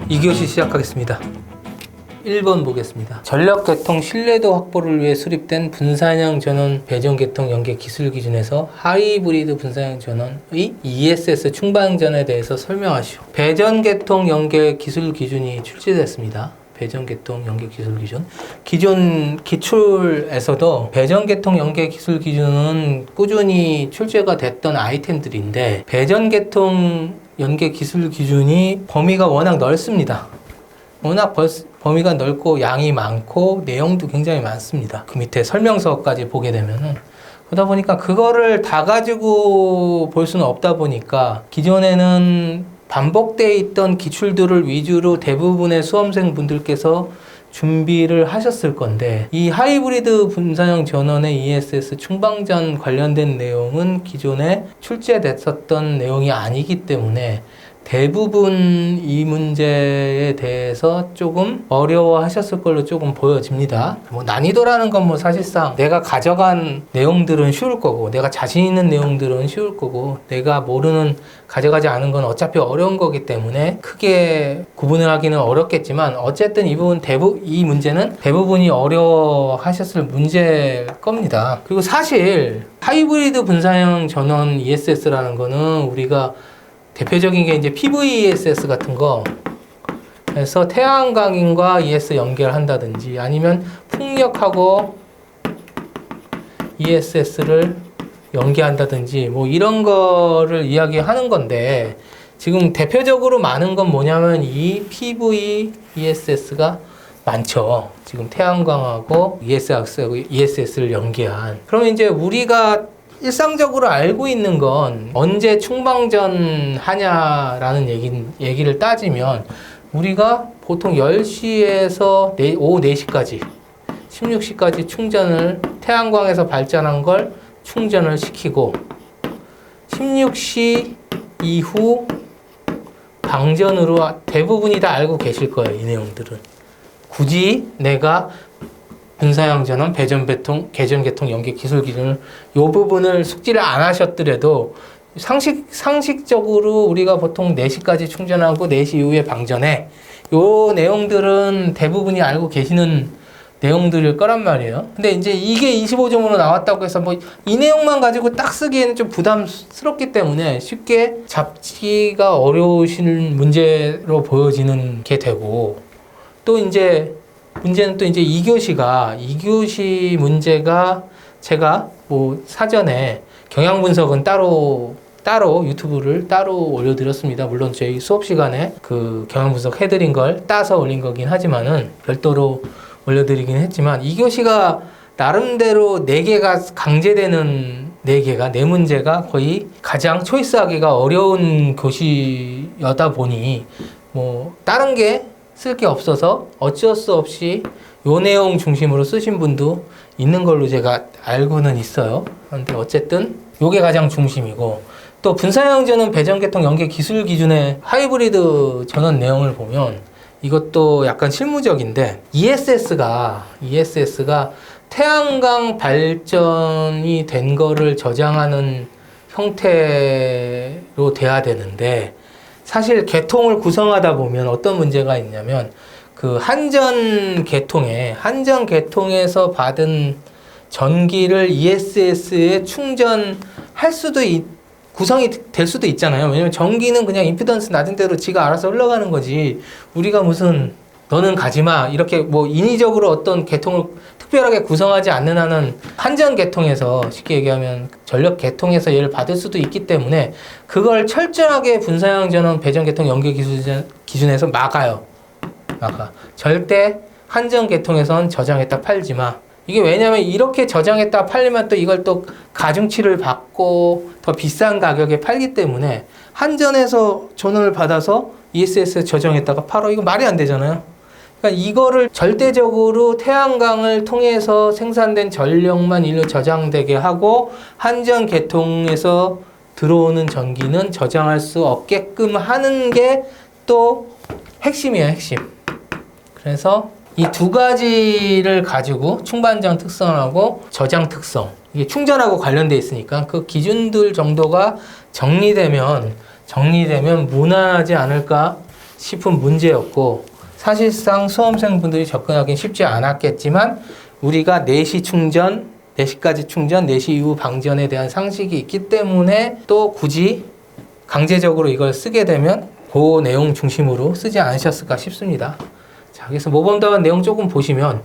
2교시 시작하겠습니다. 1번 보겠습니다. 전력계통 신뢰도 확보를 위해 수립된 분산형 전원 배전계통 연계 기술 기준에서 하이브리드 분산형 전원의 ESS 충방전에 대해서 설명하시오. 배전계통 연계 기술 기준이 출시됐습니다. 배전계통 연계 기술 기준. 기존 기출에서도 배전계통 연계 기술 기준은 꾸준히 출제가 됐던 아이템들인데 배전계통 연계 기술 기준이 범위가 워낙 넓습니다. 워낙 범위가 넓고 양이 많고 내용도 굉장히 많습니다. 그 밑에 설명서까지 보게 되면은 그러다 보니까 그거를 다 가지고 볼 수는 없다 보니까 기존에는 반복되어 있던 기출들을 위주로 대부분의 수험생분들께서 준비를 하셨을 건데 이 하이브리드 분산형 전원의 ESS 충방전 관련된 내용은 기존에 출제됐었던 내용이 아니기 때문에 대부분 이 문제에 대해서 조금 어려워하셨을 걸로 조금 보여집니다. 뭐 난이도라는 건 뭐 사실상 내가 가져간 내용들은 쉬울 거고 내가 자신 있는 내용들은 쉬울 거고 내가 모르는 가져가지 않은 건 어차피 어려운 거기 때문에 크게 구분을 하기는 어렵겠지만 어쨌든 이 문제는 대부분이 어려워하셨을 문제일 겁니다. 그리고 사실 하이브리드 분산형 전원 ESS라는 거는 우리가 대표적인 게 이제 PVESS 같은 거 해서 태양광인과 ES 연결한다든지 아니면 풍력하고 ESS를 연계한다든지 뭐 이런 거를 이야기하는 건데 지금 대표적으로 많은 건 뭐냐면 이 PVESS가 많죠. 지금 태양광하고 ESS를 연계한. 그러면 이제 우리가 일상적으로 알고 있는 건 언제 충방전 하냐라는 얘기를 따지면 우리가 보통 10시에서 오후 4시까지 16시까지 충전을 태양광에서 발전한 걸 충전을 시키고 16시 이후 방전으로 대부분이 다 알고 계실 거예요. 이 내용들은. 굳이 내가 분산형 전원, 배전계통 연계 기술 기준을 이 부분을 숙지를 안 하셨더라도 상식적으로 우리가 보통 4시까지 충전하고 4시 이후에 방전해. 요 내용들은 대부분이 알고 계시는 내용들일 거란 말이에요. 근데 이제 이게 25점으로 나왔다고 해서 뭐 이 내용만 가지고 딱 쓰기에는 좀 부담스럽기 때문에 쉽게 잡기가 어려우신 문제로 보여지는 게 되고 또 이제 문제는 또 이제 2교시 문제가 제가 뭐 사전에 경향 분석은 따로 유튜브를 따로 올려드렸습니다. 물론 저희 수업 시간에 그 경향 분석 해드린 걸 따서 올린 거긴 하지만은 별도로 올려드리긴 했지만 2교시가 나름대로 4개가 강제되는 4문제가 거의 가장 초이스하기가 어려운 교시여다 보니 뭐 다른 게 쓸 게 없어서 어쩔 수 없이 요 내용 중심으로 쓰신 분도 있는 걸로 제가 알고는 있어요. 그런데 어쨌든 요게 가장 중심이고 또 분산형 전원 배전계통 연계 기술 기준의 하이브리드 전원 내용을 보면 이것도 약간 실무적인데 ESS가 태양광 발전이 된 거를 저장하는 형태로 돼야 되는데 사실 계통을 구성하다 보면 어떤 문제가 있냐면 그 한전 계통에서 받은 전기를 ESS에 충전할 수도 구성이 될 수도 있잖아요. 왜냐면 전기는 그냥 임피던스 낮은 대로 지가 알아서 흘러가는 거지. 우리가 무슨 너는 가지마 이렇게 뭐 인위적으로 어떤 계통을 특별하게 구성하지 않는 한은 한전 계통에서 쉽게 얘기하면 전력 계통에서 얘를 받을 수도 있기 때문에 그걸 철저하게 분산형 전원 배전 계통 연계 기준에서 막아. 절대 한전 계통에선 저장했다 팔지 마. 이게 왜냐면 이렇게 저장했다 팔리면 또 이걸 또 가중치를 받고 더 비싼 가격에 팔기 때문에 한전에서 전원을 받아서 ESS에 저장했다가 팔어. 이거 말이 안 되잖아요. 그러니까 이거를 절대적으로 태양광을 통해서 생산된 전력만 일로 저장되게 하고 한전 계통에서 들어오는 전기는 저장할 수 없게끔 하는 게 또 핵심이에요, 핵심. 그래서 이 두 가지를 가지고 충반전 특성하고 저장 특성, 이게 충전하고 관련돼 있으니까 그 기준들 정도가 정리되면 무난하지 않을까 싶은 문제였고 사실상 수험생분들이 접근하기는 쉽지 않았겠지만 우리가 4시 충전, 4시까지 충전, 4시 이후 방전에 대한 상식이 있기 때문에 또 굳이 강제적으로 이걸 쓰게 되면 그 내용 중심으로 쓰지 않으셨을까 싶습니다. 자, 그래서 모범답안 내용 조금 보시면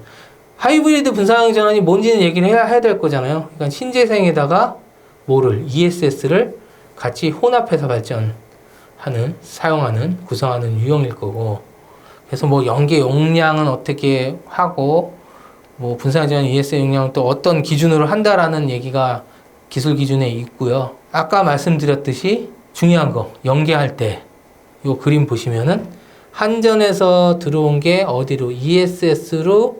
하이브리드 분산형 전원이 뭔지는 얘기를 해야 될 거잖아요. 그러니까 신재생에다가 뭐를 ESS를 같이 혼합해서 사용하는, 구성하는 유형일 거고 그래서 뭐 연계 용량은 어떻게 하고 뭐 분산형 전원 ESS 용량은 또 어떤 기준으로 한다라는 얘기가 기술 기준에 있고요. 아까 말씀드렸듯이 중요한 거 연계할 때 요 그림 보시면은 한전에서 들어온 게 어디로 ESS로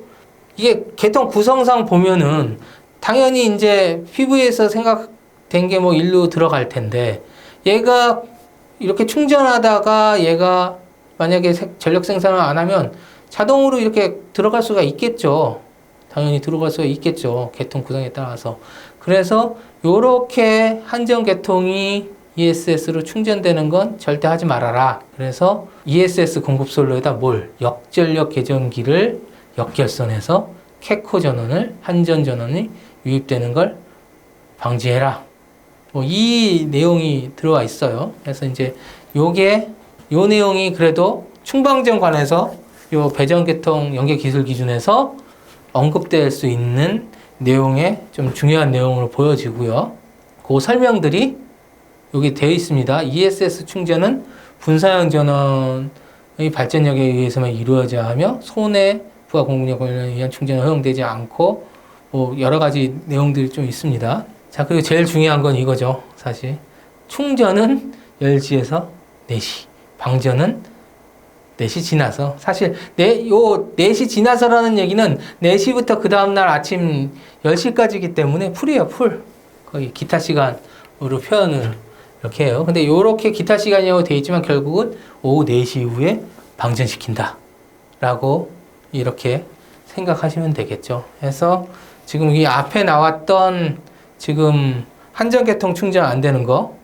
이게 계통 구성상 보면은 당연히 이제 PV에서 생각된 게 뭐 일로 들어갈 텐데 얘가 이렇게 충전하다가 얘가 만약에 전력 생산을 안 하면 자동으로 이렇게 들어갈 수가 있겠죠. 당연히 들어갈 수가 있겠죠. 계통 구성에 따라서. 그래서 요렇게 한전 계통이 ESS로 충전되는 건 절대 하지 말아라. 그래서 ESS 공급선로에다 역전력 계전기를 역결선해서 캐코 전원을 한전 전원이 유입되는 걸 방지해라. 이 내용이 들어와 있어요. 그래서 이제 요 내용이 그래도 충방전 관해서 요 배전계통 연계 기술 기준에서 언급될 수 있는 내용의 좀 중요한 내용으로 보여지고요. 그 설명들이 여기 되어 있습니다. ESS 충전은 분산형 전원의 발전력에 의해서만 이루어져야 하며 손해 부하 공급력 관련에 의한 충전은 허용되지 않고 뭐 여러 가지 내용들이 좀 있습니다. 자, 그리고 제일 중요한 건 이거죠. 사실 충전은 10시에서 4시, 방전은 4시 지나서. 사실 4시 지나서라는 얘기는 4시부터 그 다음날 아침 10시까지이기 때문에 풀이에요. 거의 기타 시간으로 표현을 이렇게 해요. 근데 요렇게 기타 시간이라고 되어 있지만 결국은 오후 4시 이후에 방전시킨다 라고 이렇게 생각하시면 되겠죠. 그래서 지금 이 앞에 나왔던 지금 한전계통 충전 안 되는 거,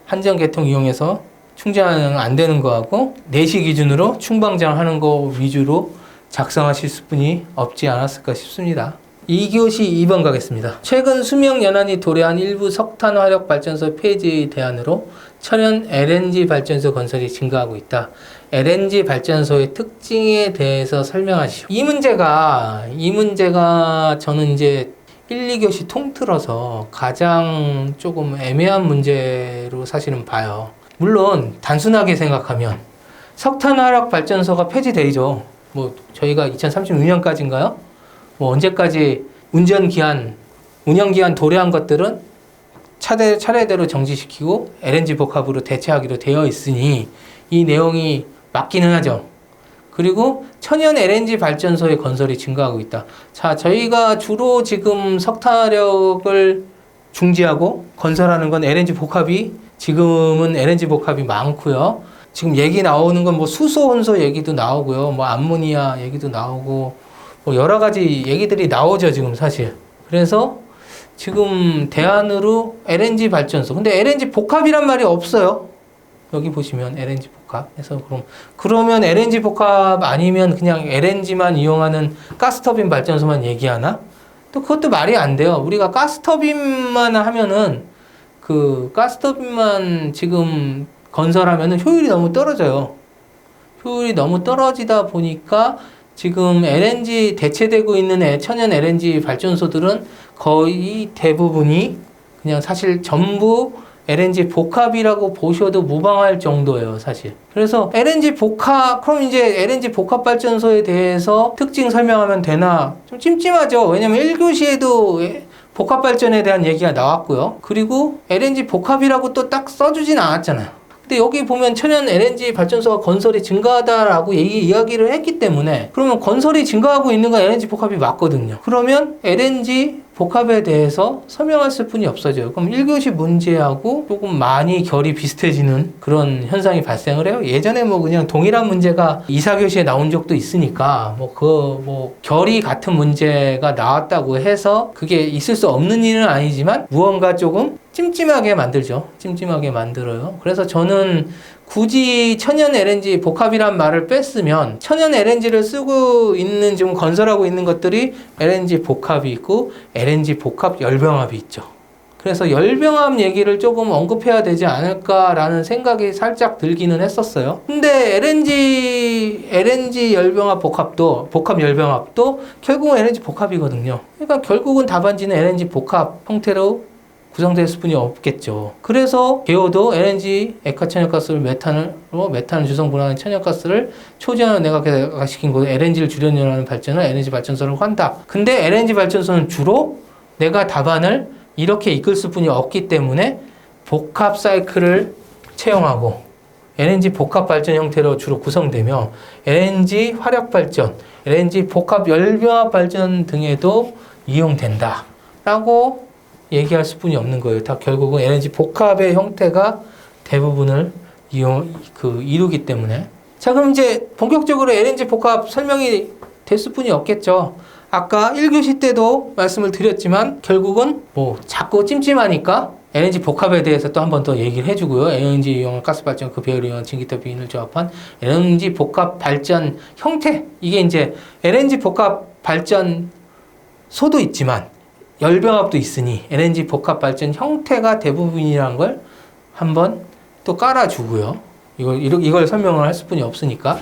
한전계통 이용해서 충전 안 되는 거하고 4시 기준으로 충방전하는 거 위주로 작성하실 분이 없지 않았을까 싶습니다. 2교시 2번 가겠습니다. 최근 수명 연한이 도래한 일부 석탄 화력 발전소 폐지의 대안으로 천연 LNG 발전소 건설이 증가하고 있다. LNG 발전소의 특징에 대해서 설명하시오. 이 문제가 저는 이제 1, 2교시 통틀어서 가장 조금 애매한 문제로 사실은 봐요. 물론 단순하게 생각하면 석탄 화력 발전소가 폐지되죠. 뭐 저희가 2036년까지인가요? 뭐 언제까지 운영 기한 도래한 것들은 차례대로 정지시키고 LNG 복합으로 대체하기로 되어 있으니 이 내용이 맞기는 하죠. 그리고 천연 LNG 발전소의 건설이 증가하고 있다. 자, 저희가 주로 지금 석탄화력을 중지하고 건설하는 건 LNG 복합이 지금은 LNG 복합이 많고요. 지금 얘기 나오는 건 뭐 수소 혼소 얘기도 나오고요. 뭐 암모니아 얘기도 나오고 뭐 여러 가지 얘기들이 나오죠, 지금 사실. 그래서 지금 대안으로 LNG 발전소. 근데 LNG 복합이란 말이 없어요. 여기 보시면 LNG 복합. 그래서 그러면 LNG 복합 아니면 그냥 LNG만 이용하는 가스터빈 발전소만 얘기하나? 또 그것도 말이 안 돼요. 우리가 가스터빈만 하면은 그 가스터빈만 지금 건설하면은 효율이 너무 떨어져요. 효율이 너무 떨어지다 보니까 지금 LNG 대체되고 있는 천연 LNG 발전소들은 거의 대부분이 그냥 사실 전부 LNG 복합이라고 보셔도 무방할 정도예요, 사실. 그래서 LNG 복합, 그럼 이제 LNG 복합 발전소에 대해서 특징 설명하면 되나? 좀 찜찜하죠. 왜냐면 1교시에도 복합 발전에 대한 얘기가 나왔고요. 그리고 LNG 복합이라고 또 딱 써주진 않았잖아요. 근데 여기 보면 천연 LNG 발전소가 건설이 증가하다라고 이야기를 했기 때문에 그러면 건설이 증가하고 있는 건 LNG 복합이 맞거든요. 그러면 LNG 복합에 대해서 설명했을 뿐이 없어져요. 그럼 1교시 문제하고 조금 많이 결이 비슷해지는 그런 현상이 발생을 해요. 예전에 뭐 그냥 동일한 문제가 2, 4교시에 나온 적도 있으니까 결이 같은 문제가 나왔다고 해서 그게 있을 수 없는 일은 아니지만 무언가 조금 찜찜하게 만들죠. 찜찜하게 만들어요. 그래서 저는 굳이 천연 LNG 복합이란 말을 뺐으면 천연 LNG를 쓰고 있는 지금 건설하고 있는 것들이 LNG 복합이 있고 LNG 복합 열병합이 있죠. 그래서 열병합 얘기를 조금 언급해야 되지 않을까라는 생각이 살짝 들기는 했었어요. 근데 LNG 열병합 복합 열병합도 결국은 LNG 복합이거든요. 그러니까 결국은 답안지는 LNG 복합 형태로 구성될 수뿐이 없겠죠. 그래서 개요도 LNG 액화천연가스를 메탄을 주성분해하는 천연가스를 초전을 내각시킨 곳에 LNG를 주련하는 발전을 LNG 발전소를 한다. 근데 LNG 발전소는 주로 내가 답안을 이렇게 이끌 수뿐이 없기 때문에 복합 사이클을 채용하고 LNG 복합 발전 형태로 주로 구성되며 LNG 화력 발전, LNG 복합 열병합 발전 등에도 이용된다. 라고 얘기할 수뿐이 없는 거예요. 다 결국은 LNG 복합의 형태가 대부분을 이루기 때문에. 자, 그럼 이제 본격적으로 LNG 복합 설명이 될 수뿐이 없겠죠. 아까 1교시 때도 말씀을 드렸지만 결국은 뭐 자꾸 찜찜하니까 LNG 복합에 대해서 또 한 번 더 얘기를 해주고요. LNG 이용한 가스 발전 그 배열을 이용한 진기타 비인을 조합한 LNG 복합 발전 형태. 이게 이제 LNG 복합 발전 소도 있지만 열병합도 있으니 LNG 복합 발전 형태가 대부분이라는 걸 한번 또 깔아주고요. 이걸 설명을 할 수뿐이 없으니까.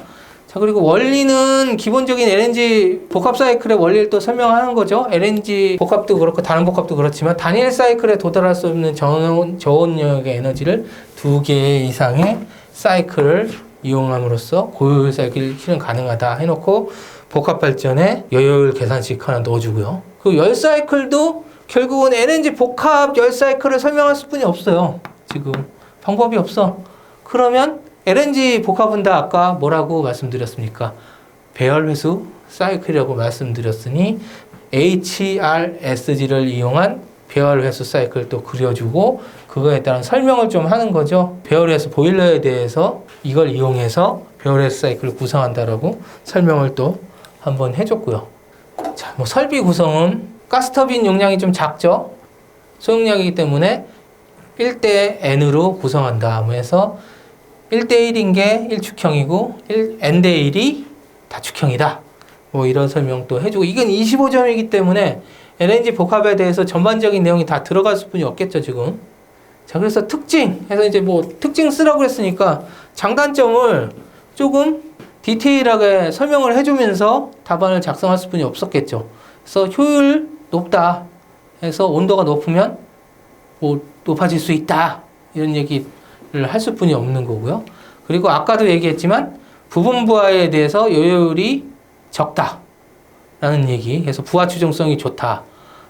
자, 그리고 원리는 기본적인 LNG 복합 사이클의 원리를 또 설명하는 거죠. LNG 복합도 그렇고 다른 복합도 그렇지만 단일 사이클에 도달할 수 없는 저온 영역의 에너지를 2개 이상의 사이클을 이용함으로써 고효율 사이클 실현 가능하다 해놓고 복합 발전에 여효율 계산식 하나 넣어주고요. 그 열 사이클도 결국은 LNG 복합 열 사이클을 설명할 수뿐이 없어요. 지금 방법이 없어. 그러면 LNG 복합은 다 아까 뭐라고 말씀드렸습니까? 배열 회수 사이클이라고 말씀드렸으니 HRSG를 이용한 배열 회수 사이클 또 그려주고 그거에 따른 설명을 좀 하는 거죠. 배열 회수 보일러에 대해서 이걸 이용해서 배열 회수 사이클을 구성한다라고 설명을 또 한번 해줬고요. 자, 뭐 설비 구성은 가스터빈 용량이 좀 작죠. 소용량이기 때문에 1대 N으로 구성한다. 해서 1대 1인 게 1축형이고 N대 1이 다축형이다. 뭐 이런 설명 또 해주고 이건 25점이기 때문에 LNG 복합에 대해서 전반적인 내용이 다 들어갈 수뿐이 없겠죠 지금. 자, 그래서 특징 해서 이제 뭐 특징 쓰라고 했으니까 장단점을 조금 디테일하게 설명을 해주면서 답안을 작성할 수뿐이 없었겠죠. 그래서 효율 높다 해서 온도가 높으면 뭐 높아질 수 있다 이런 얘기를 할 수뿐이 없는 거고요. 그리고 아까도 얘기했지만 부분 부하에 대해서 여효율이 적다 라는 얘기, 그래서 부하 추정성이 좋다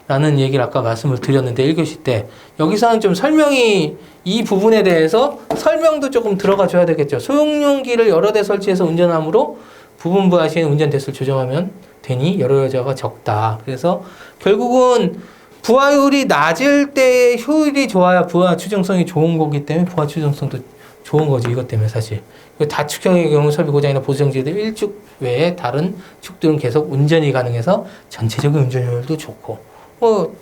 라는 얘기를 아까 말씀을 드렸는데 1교시 때 여기서는 좀 설명이 이 부분에 대해서 설명도 조금 들어가 줘야 되겠죠. 소형용기를 여러 대 설치해서 운전함으로 부분 부하 시에 운전 대수를 조정하면 되니 여러 여자가 적다. 그래서 결국은 부하율이 낮을 때 효율이 좋아야 부하 추정성이 좋은 거기 때문에 부하 추정성도 좋은 거죠. 이것 때문에 사실. 다축형의 경우 설비 고장이나 보수정지들 1축 외에 다른 축들은 계속 운전이 가능해서 전체적인 운전효율도 좋고 뭐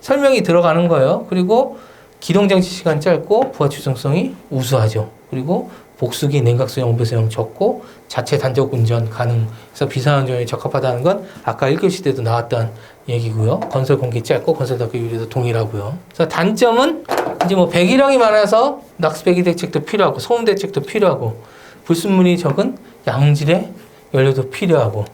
설명이 들어가는 거예요. 그리고 기동장치 시간 짧고 부하 추정성이 우수하죠. 그리고 복수기, 냉각수용, 온배수용 적고 자체 단적 운전 가능해서 비상운전에 적합하다는 건 아까 1교시 때도 나왔던 얘기고요. 건설 공기 짧고 건설 덕기율도 동일하고요. 그래서 단점은 이제 뭐 배기량이 많아서 낙스 배기 대책도 필요하고 소음 대책도 필요하고 불순물이 적은 양질의 연료도 필요하고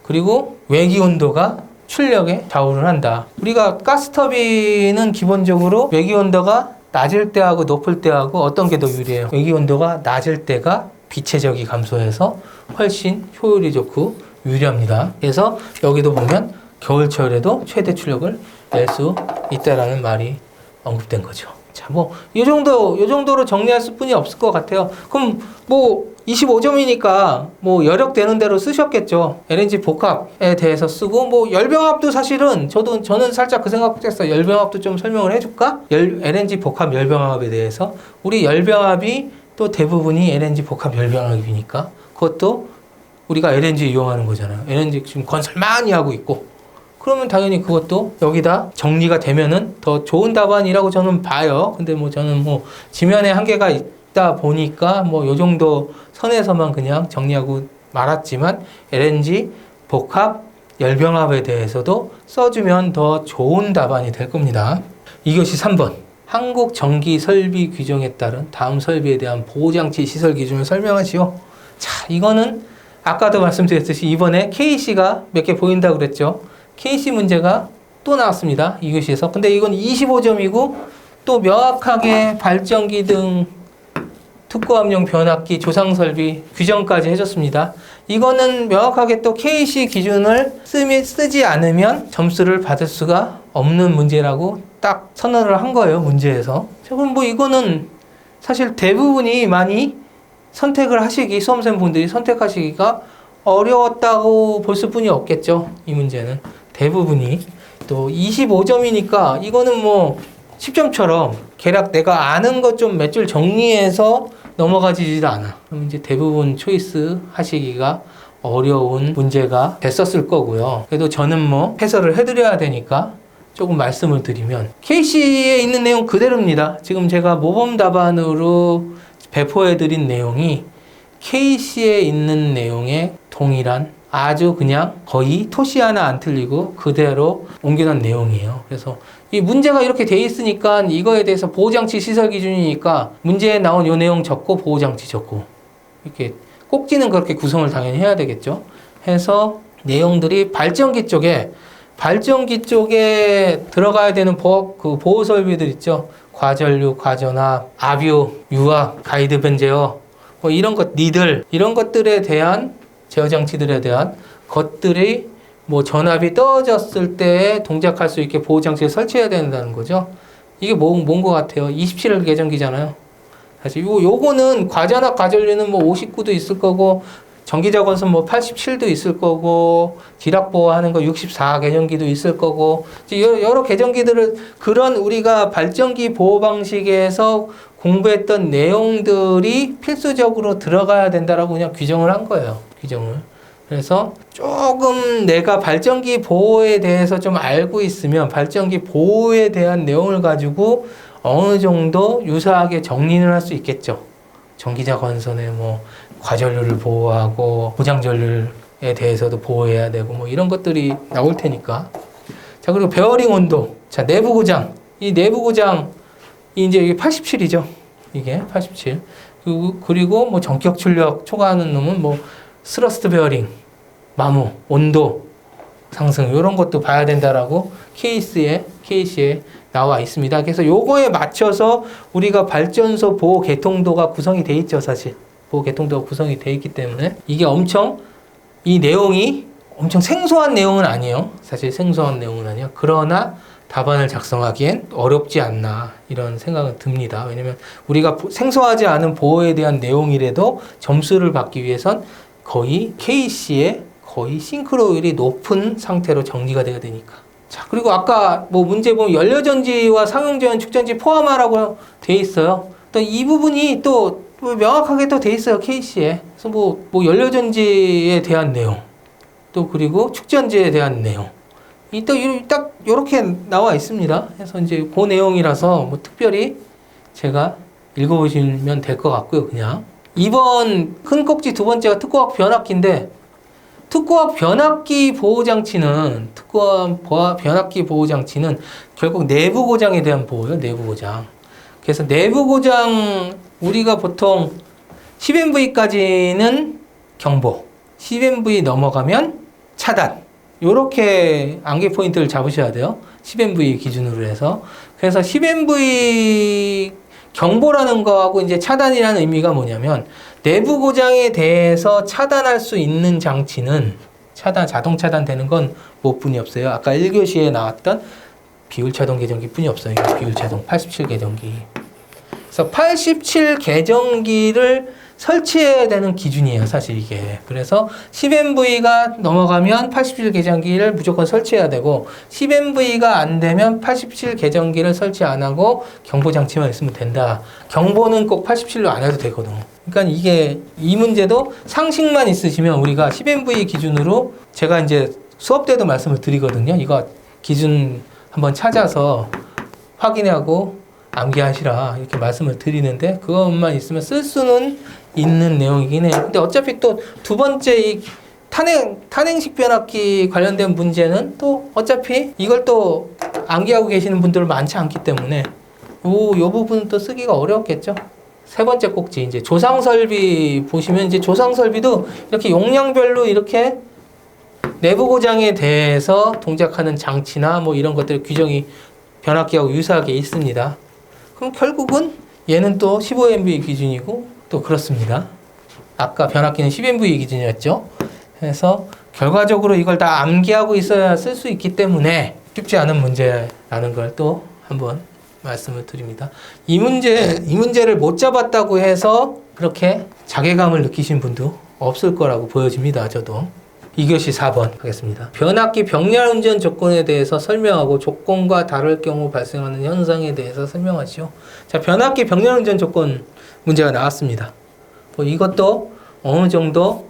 그리고 외기 온도가 출력에 좌우를 한다. 우리가 가스터빈은 기본적으로 외기 온도가 낮을 때하고 높을 때하고 어떤 게 더 유리해요? 외기 온도가 낮을 때가 비체적이 감소해서 훨씬 효율이 좋고 유리합니다. 그래서 여기도 보면 겨울철에도 최대 출력을 낼 수 있다라는 말이 언급된 거죠. 자, 뭐 이 정도로 정리할 수뿐이 없을 것 같아요. 그럼 뭐 25점이니까 뭐 여력되는 대로 쓰셨겠죠. LNG 복합에 대해서 쓰고 뭐 열병합도 사실은 저는 살짝 그 생각했어요. 열병합도 좀 설명을 해줄까? LNG 복합 열병합에 대해서 우리 열병합이 또 대부분이 LNG 복합 열병합이니까 그것도 우리가 LNG 이용하는 거잖아요. LNG 지금 건설 많이 하고 있고 그러면 당연히 그것도 여기다 정리가 되면은 더 좋은 답안이라고 저는 봐요. 근데 뭐 저는 뭐 지면에 한계가 있다 보니까 뭐 요 정도 선에서만 그냥 정리하고 말았지만 LNG, 복합, 열병합에 대해서도 써주면 더 좋은 답안이 될 겁니다. 이것이 3번. 한국 전기 설비 규정에 따른 다음 설비에 대한 보호장치 시설 기준을 설명하시오. 자, 이거는 아까도 말씀드렸듯이 이번에 KC가 몇 개 보인다고 그랬죠. KC 문제가 또 나왔습니다. 이것에서. 근데 이건 25점이고 또 명확하게 발전기 등 특고압용 변압기 조상 설비 규정까지 해줬습니다. 이거는 명확하게 또 KC 기준을 쓰지 않으면 점수를 받을 수가 없는 문제라고 딱 선언을 한 거예요. 문제에서. 자, 그럼 뭐 이거는 사실 대부분이 많이 선택을 하시기, 수험생분들이 선택하시기가 어려웠다고 볼 수뿐이 없겠죠. 이 문제는. 대부분이. 또 25점이니까 이거는 뭐 10점처럼 개략 내가 아는 것 좀 몇 줄 정리해서 넘어가지도 않아. 그럼 이제 대부분 초이스 하시기가 어려운 문제가 됐었을 거고요. 그래도 저는 뭐 해설을 해드려야 되니까 조금 말씀을 드리면 KC에 있는 내용 그대로입니다. 지금 제가 모범 답안으로 배포해드린 내용이 KC에 있는 내용에 동일한 아주 그냥 거의 토시 하나 안 틀리고 그대로 옮겨놓은 내용이에요. 그래서 이 문제가 이렇게 돼 있으니까 이거에 대해서 보호장치 시설 기준이니까 문제에 나온 요 내용 적고 보호장치 적고 이렇게 꼭지는 그렇게 구성을 당연히 해야 되겠죠. 해서 내용들이 발전기 쪽에 들어가야 되는 보호 설비들 있죠. 과전류, 과전압, 압유, 유압, 가이드 변제어 뭐 이런 것 니들 이런 것들에 대한 제어 장치들에 대한 것들이 뭐 전압이 떨어졌을 때 동작할 수 있게 보호 장치를 설치해야 된다는 거죠. 이게 뭔 것 같아요? 27일 계정기잖아요. 사실 요거는 과전압, 과전류는 뭐 59도 있을 거고 전기자건선 뭐 87도 있을 거고 지락보호하는 거 64 계정기도 있을 거고 여러 계정기들을 그런 우리가 발전기 보호 방식에서 공부했던 내용들이 필수적으로 들어가야 된다라고 그냥 규정을 한 거예요. 규정을. 그래서 조금 내가 발전기 보호에 대해서 좀 알고 있으면 발전기 보호에 대한 내용을 가지고 어느 정도 유사하게 정리를 할 수 있겠죠. 전기자건선에 뭐 과전류를 보호하고 고장전류에 대해서도 보호해야 되고 뭐 이런 것들이 나올 테니까. 자, 그리고 베어링 온도. 자, 내부 고장. 이 내부 고장 이제 이게 87이죠. 이게 87. 그리고 뭐 전격 출력 초과하는 놈은 뭐 스러스트 베어링, 마모, 온도 상승 이런 것도 봐야 된다라고 KC에 나와 있습니다. 그래서 요거에 맞춰서 우리가 발전소 보호 개통도가 구성이 돼 있죠, 사실. 보호 개통도가 구성이 돼 있기 때문에 이게 이 내용이 엄청 생소한 내용은 아니에요. 사실 생소한 내용은 아니에요. 그러나 답안을 작성하기엔 어렵지 않나 이런 생각은 듭니다. 왜냐면 우리가 생소하지 않은 보호에 대한 내용이라도 점수를 받기 위해선 거의 KC에 거의 싱크로율이 높은 상태로 정리가 돼야 되니까. 자, 그리고 아까 뭐 문제 보면 연료전지와 상용제한 축전지 포함하라고 돼 있어요. 또 이 부분이 또 명확하게 또 돼 있어요, KC에. 그래서 뭐 연료전지에 대한 내용, 또 그리고 축전지에 대한 내용. 딱 요렇게 나와 있습니다. 그래서 이제 그 내용이라서 뭐 특별히 제가 읽어보시면 될 것 같고요, 그냥. 이번 큰 꼭지 두 번째가 특고압 변압기인데, 특고압 변압기 보호장치는 결국 내부 고장에 대한 보호예요, 내부 고장. 그래서 내부 고장, 우리가 보통 10MV까지는 경보, 10MV 넘어가면 차단. 요렇게 암기 포인트를 잡으셔야 돼요. 10MV 기준으로 해서. 그래서 10MV 경보라는 거하고 이제 차단이라는 의미가 뭐냐면 내부 고장에 대해서 차단할 수 있는 장치는 자동 차단되는 건 뭐뿐이 없어요. 아까 1교시에 나왔던 비율 차동 계정기 뿐이 없어요. 비율 차동 87 계정기. 그래서 87 계정기를 설치해야 되는 기준이에요, 사실 이게. 그래서 10MV가 넘어가면 87 계정기를 무조건 설치해야 되고 10MV가 안 되면 87 계정기를 설치 안 하고 경보 장치만 있으면 된다. 경보는 꼭 87로 안 해도 되거든. 그러니까 이 문제도 상식만 있으시면 우리가 10MV 기준으로 제가 이제 수업 때도 말씀을 드리거든요. 이거 기준 한번 찾아서 확인하고 암기하시라 이렇게 말씀을 드리는데 그것만 있으면 쓸 수는 있는 내용이긴 해요. 근데 어차피 또 두 번째 이 탄행식 변압기 관련된 문제는 또 어차피 이걸 또 암기하고 계시는 분들 많지 않기 때문에 요 부분은 또 쓰기가 어렵겠죠. 세 번째 꼭지 이제 조상 설비 보시면 이제 조상 설비도 이렇게 용량별로 이렇게 내부 고장에 대해서 동작하는 장치나 뭐 이런 것들 규정이 변압기하고 유사하게 있습니다. 그럼 결국은 얘는 또 15MVA 기준이고 또 그렇습니다. 아까 변압기는 10MVA 기준이었죠. 그래서 결과적으로 이걸 다 암기하고 있어야 쓸 수 있기 때문에 쉽지 않은 문제라는 걸 또 한번 말씀을 드립니다. 이 문제를 못 잡았다고 해서 그렇게 자괴감을 느끼신 분도 없을 거라고 보여집니다. 저도. 2교시 4번 하겠습니다. 변압기 병렬 운전 조건에 대해서 설명하고 조건과 다를 경우 발생하는 현상에 대해서 설명하시오. 자, 변압기 병렬 운전 조건 문제가 나왔습니다. 뭐 이것도 어느 정도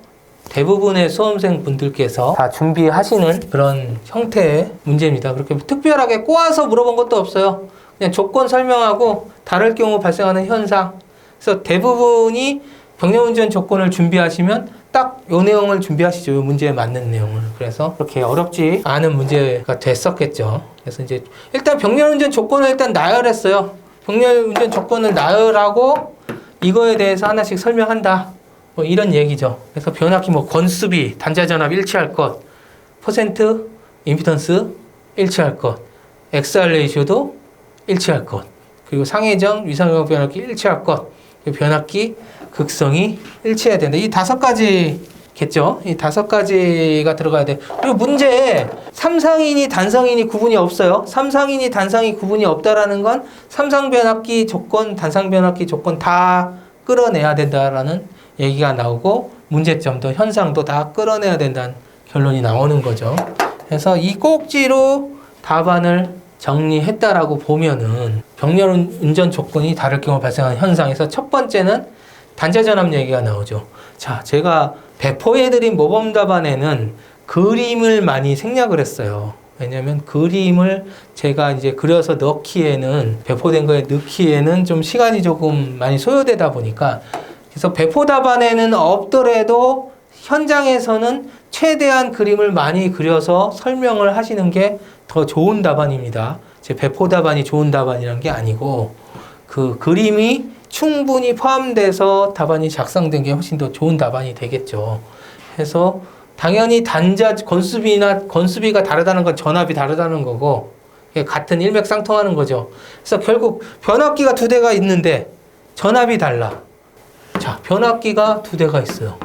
대부분의 수험생 분들께서 다 준비하시는 그런 형태의 문제입니다. 그렇게 특별하게 꼬아서 물어본 것도 없어요. 그냥 조건 설명하고 다를 경우 발생하는 현상. 그래서 대부분이 병렬운전 조건을 준비하시면 딱 요 내용을 준비하시죠. 요 문제에 맞는 내용을. 그래서 그렇게 어렵지 않은 문제가 됐었겠죠. 그래서 이제 일단 병렬운전 조건을 일단 나열했어요. 병렬운전 조건을 나열하고 이거에 대해서 하나씩 설명한다. 뭐 이런 얘기죠. 그래서 변압기 뭐 건수비, 단자전압 일치할 것, 퍼센트 임피던스 일치할 것, XR 레이쇼도 일치할 것, 그리고 상해정 위상용 변압기 일치할 것, 변압기 극성이 일치해야 된다. 이 5가지겠죠. 이 5가지가 들어가야 돼. 그리고 문제에 삼상인이 단상인이 구분이 없어요. 삼상인이 단상이 구분이 없다라는 건 삼상 변압기 조건, 단상 변압기 조건 다 끌어내야 된다라는 얘기가 나오고 문제점도 현상도 다 끌어내야 된다는 결론이 나오는 거죠. 그래서 이 꼭지로 답안을 정리했다라고 보면은 병렬 운전 조건이 다를 경우 발생하는 현상에서 첫 번째는 단자전압 얘기가 나오죠. 자, 제가 배포해드린 모범 답안에는 그림을 많이 생략을 했어요. 왜냐면 그림을 제가 이제 그려서 넣기에는 배포된 거에 넣기에는 좀 시간이 조금 많이 소요되다 보니까 그래서 배포 답안에는 없더라도 현장에서는 최대한 그림을 많이 그려서 설명을 하시는 게 더 좋은 답안입니다. 제 배포 답안이 좋은 답안이란 게 아니고 그 그림이 충분히 포함돼서 답안이 작성된 게 훨씬 더 좋은 답안이 되겠죠. 그래서 당연히 단자 건수비가 다르다는 건 전압이 다르다는 거고 같은 일맥상통하는 거죠. 그래서 결국 변압기가 2대가 있는데 전압이 달라. 자, 변압기가 2대가 있어요.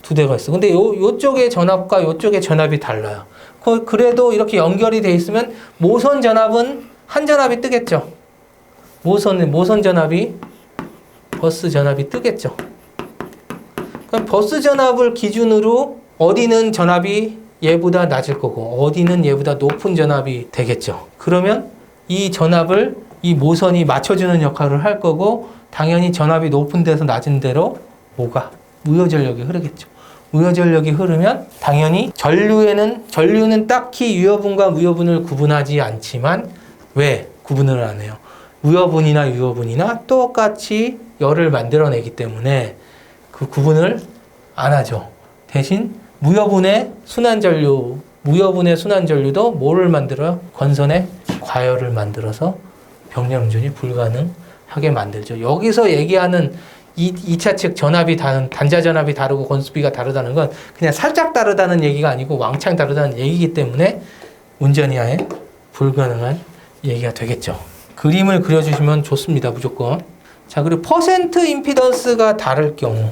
2대가 있어. 근데 요쪽의 전압과 요쪽의 전압이 달라요. 그래도 이렇게 연결이 돼 있으면 모선 전압은 한 전압이 뜨겠죠. 모선 전압이 버스 전압이 뜨겠죠. 그럼 버스 전압을 기준으로 어디는 전압이 얘보다 낮을 거고 어디는 얘보다 높은 전압이 되겠죠. 그러면 이 전압을 이 모선이 맞춰주는 역할을 할 거고 당연히 전압이 높은 데서 낮은 데로 뭐가? 무효전력이 흐르겠죠. 무효전력이 흐르면 당연히 전류는 딱히 유효분과 무효분을 구분하지 않지만 왜 구분을 안 해요? 무효분이나 유효분이나 똑같이 열을 만들어내기 때문에 그 구분을 안 하죠. 대신 무효분의 순환전류도 뭐를 만들어요? 건선의 과열을 만들어서 병렬 운전이 불가능하게 만들죠. 여기서 얘기하는 2차 측 전압이 단자 전압이 다르고 건수비가 다르다는 건 그냥 살짝 다르다는 얘기가 아니고 왕창 다르다는 얘기이기 때문에 운전이하에 불가능한 얘기가 되겠죠. 그림을 그려주시면 좋습니다. 무조건. 자, 그리고 퍼센트 임피던스가 다를 경우.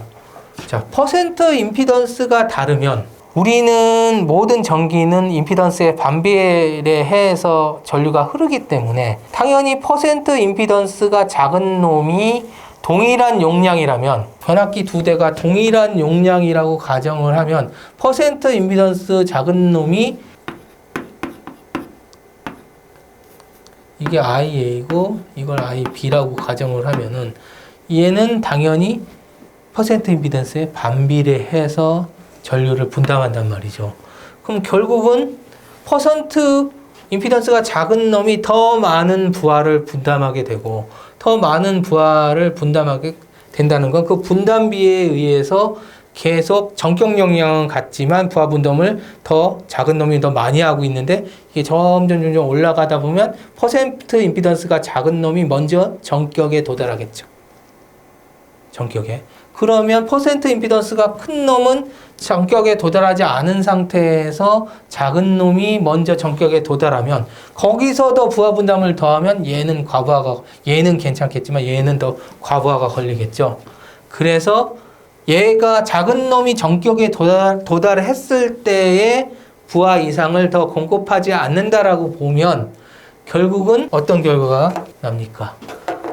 자, 퍼센트 임피던스가 다르면 우리는 모든 전기는 임피던스에 반비례해서 전류가 흐르기 때문에 당연히 퍼센트 임피던스가 작은 놈이 동일한 용량이라면 변압기 2대가 동일한 용량이라고 가정을 하면 퍼센트 임피던스 작은 놈이 이게 IA고 이걸 IB라고 가정을 하면은 얘는 당연히 퍼센트 임피던스에 반비례해서 전류를 분담한단 말이죠. 그럼 결국은 퍼센트 임피던스가 작은 놈이 더 많은 부하를 분담하게 되고 더 많은 부하를 분담하게 된다는 건 그 분담비에 의해서 계속 전격 용량은 같지만 부하 분담을 더 작은 놈이 더 많이 하고 있는데 이게 점점 올라가다 보면 퍼센트 임피던스가 작은 놈이 먼저 전격에 도달하겠죠. 전격에. 그러면 퍼센트 임피던스가 큰 놈은 전격에 도달하지 않은 상태에서 작은 놈이 먼저 전격에 도달하면 거기서 더 부하 분담을 더하면 얘는 괜찮겠지만 얘는 더 과부하가 걸리겠죠. 그래서 얘가 작은 놈이 전격에 도달했을 때의 부하 이상을 더 공급하지 않는다라고 보면 결국은 어떤 결과가 납니까?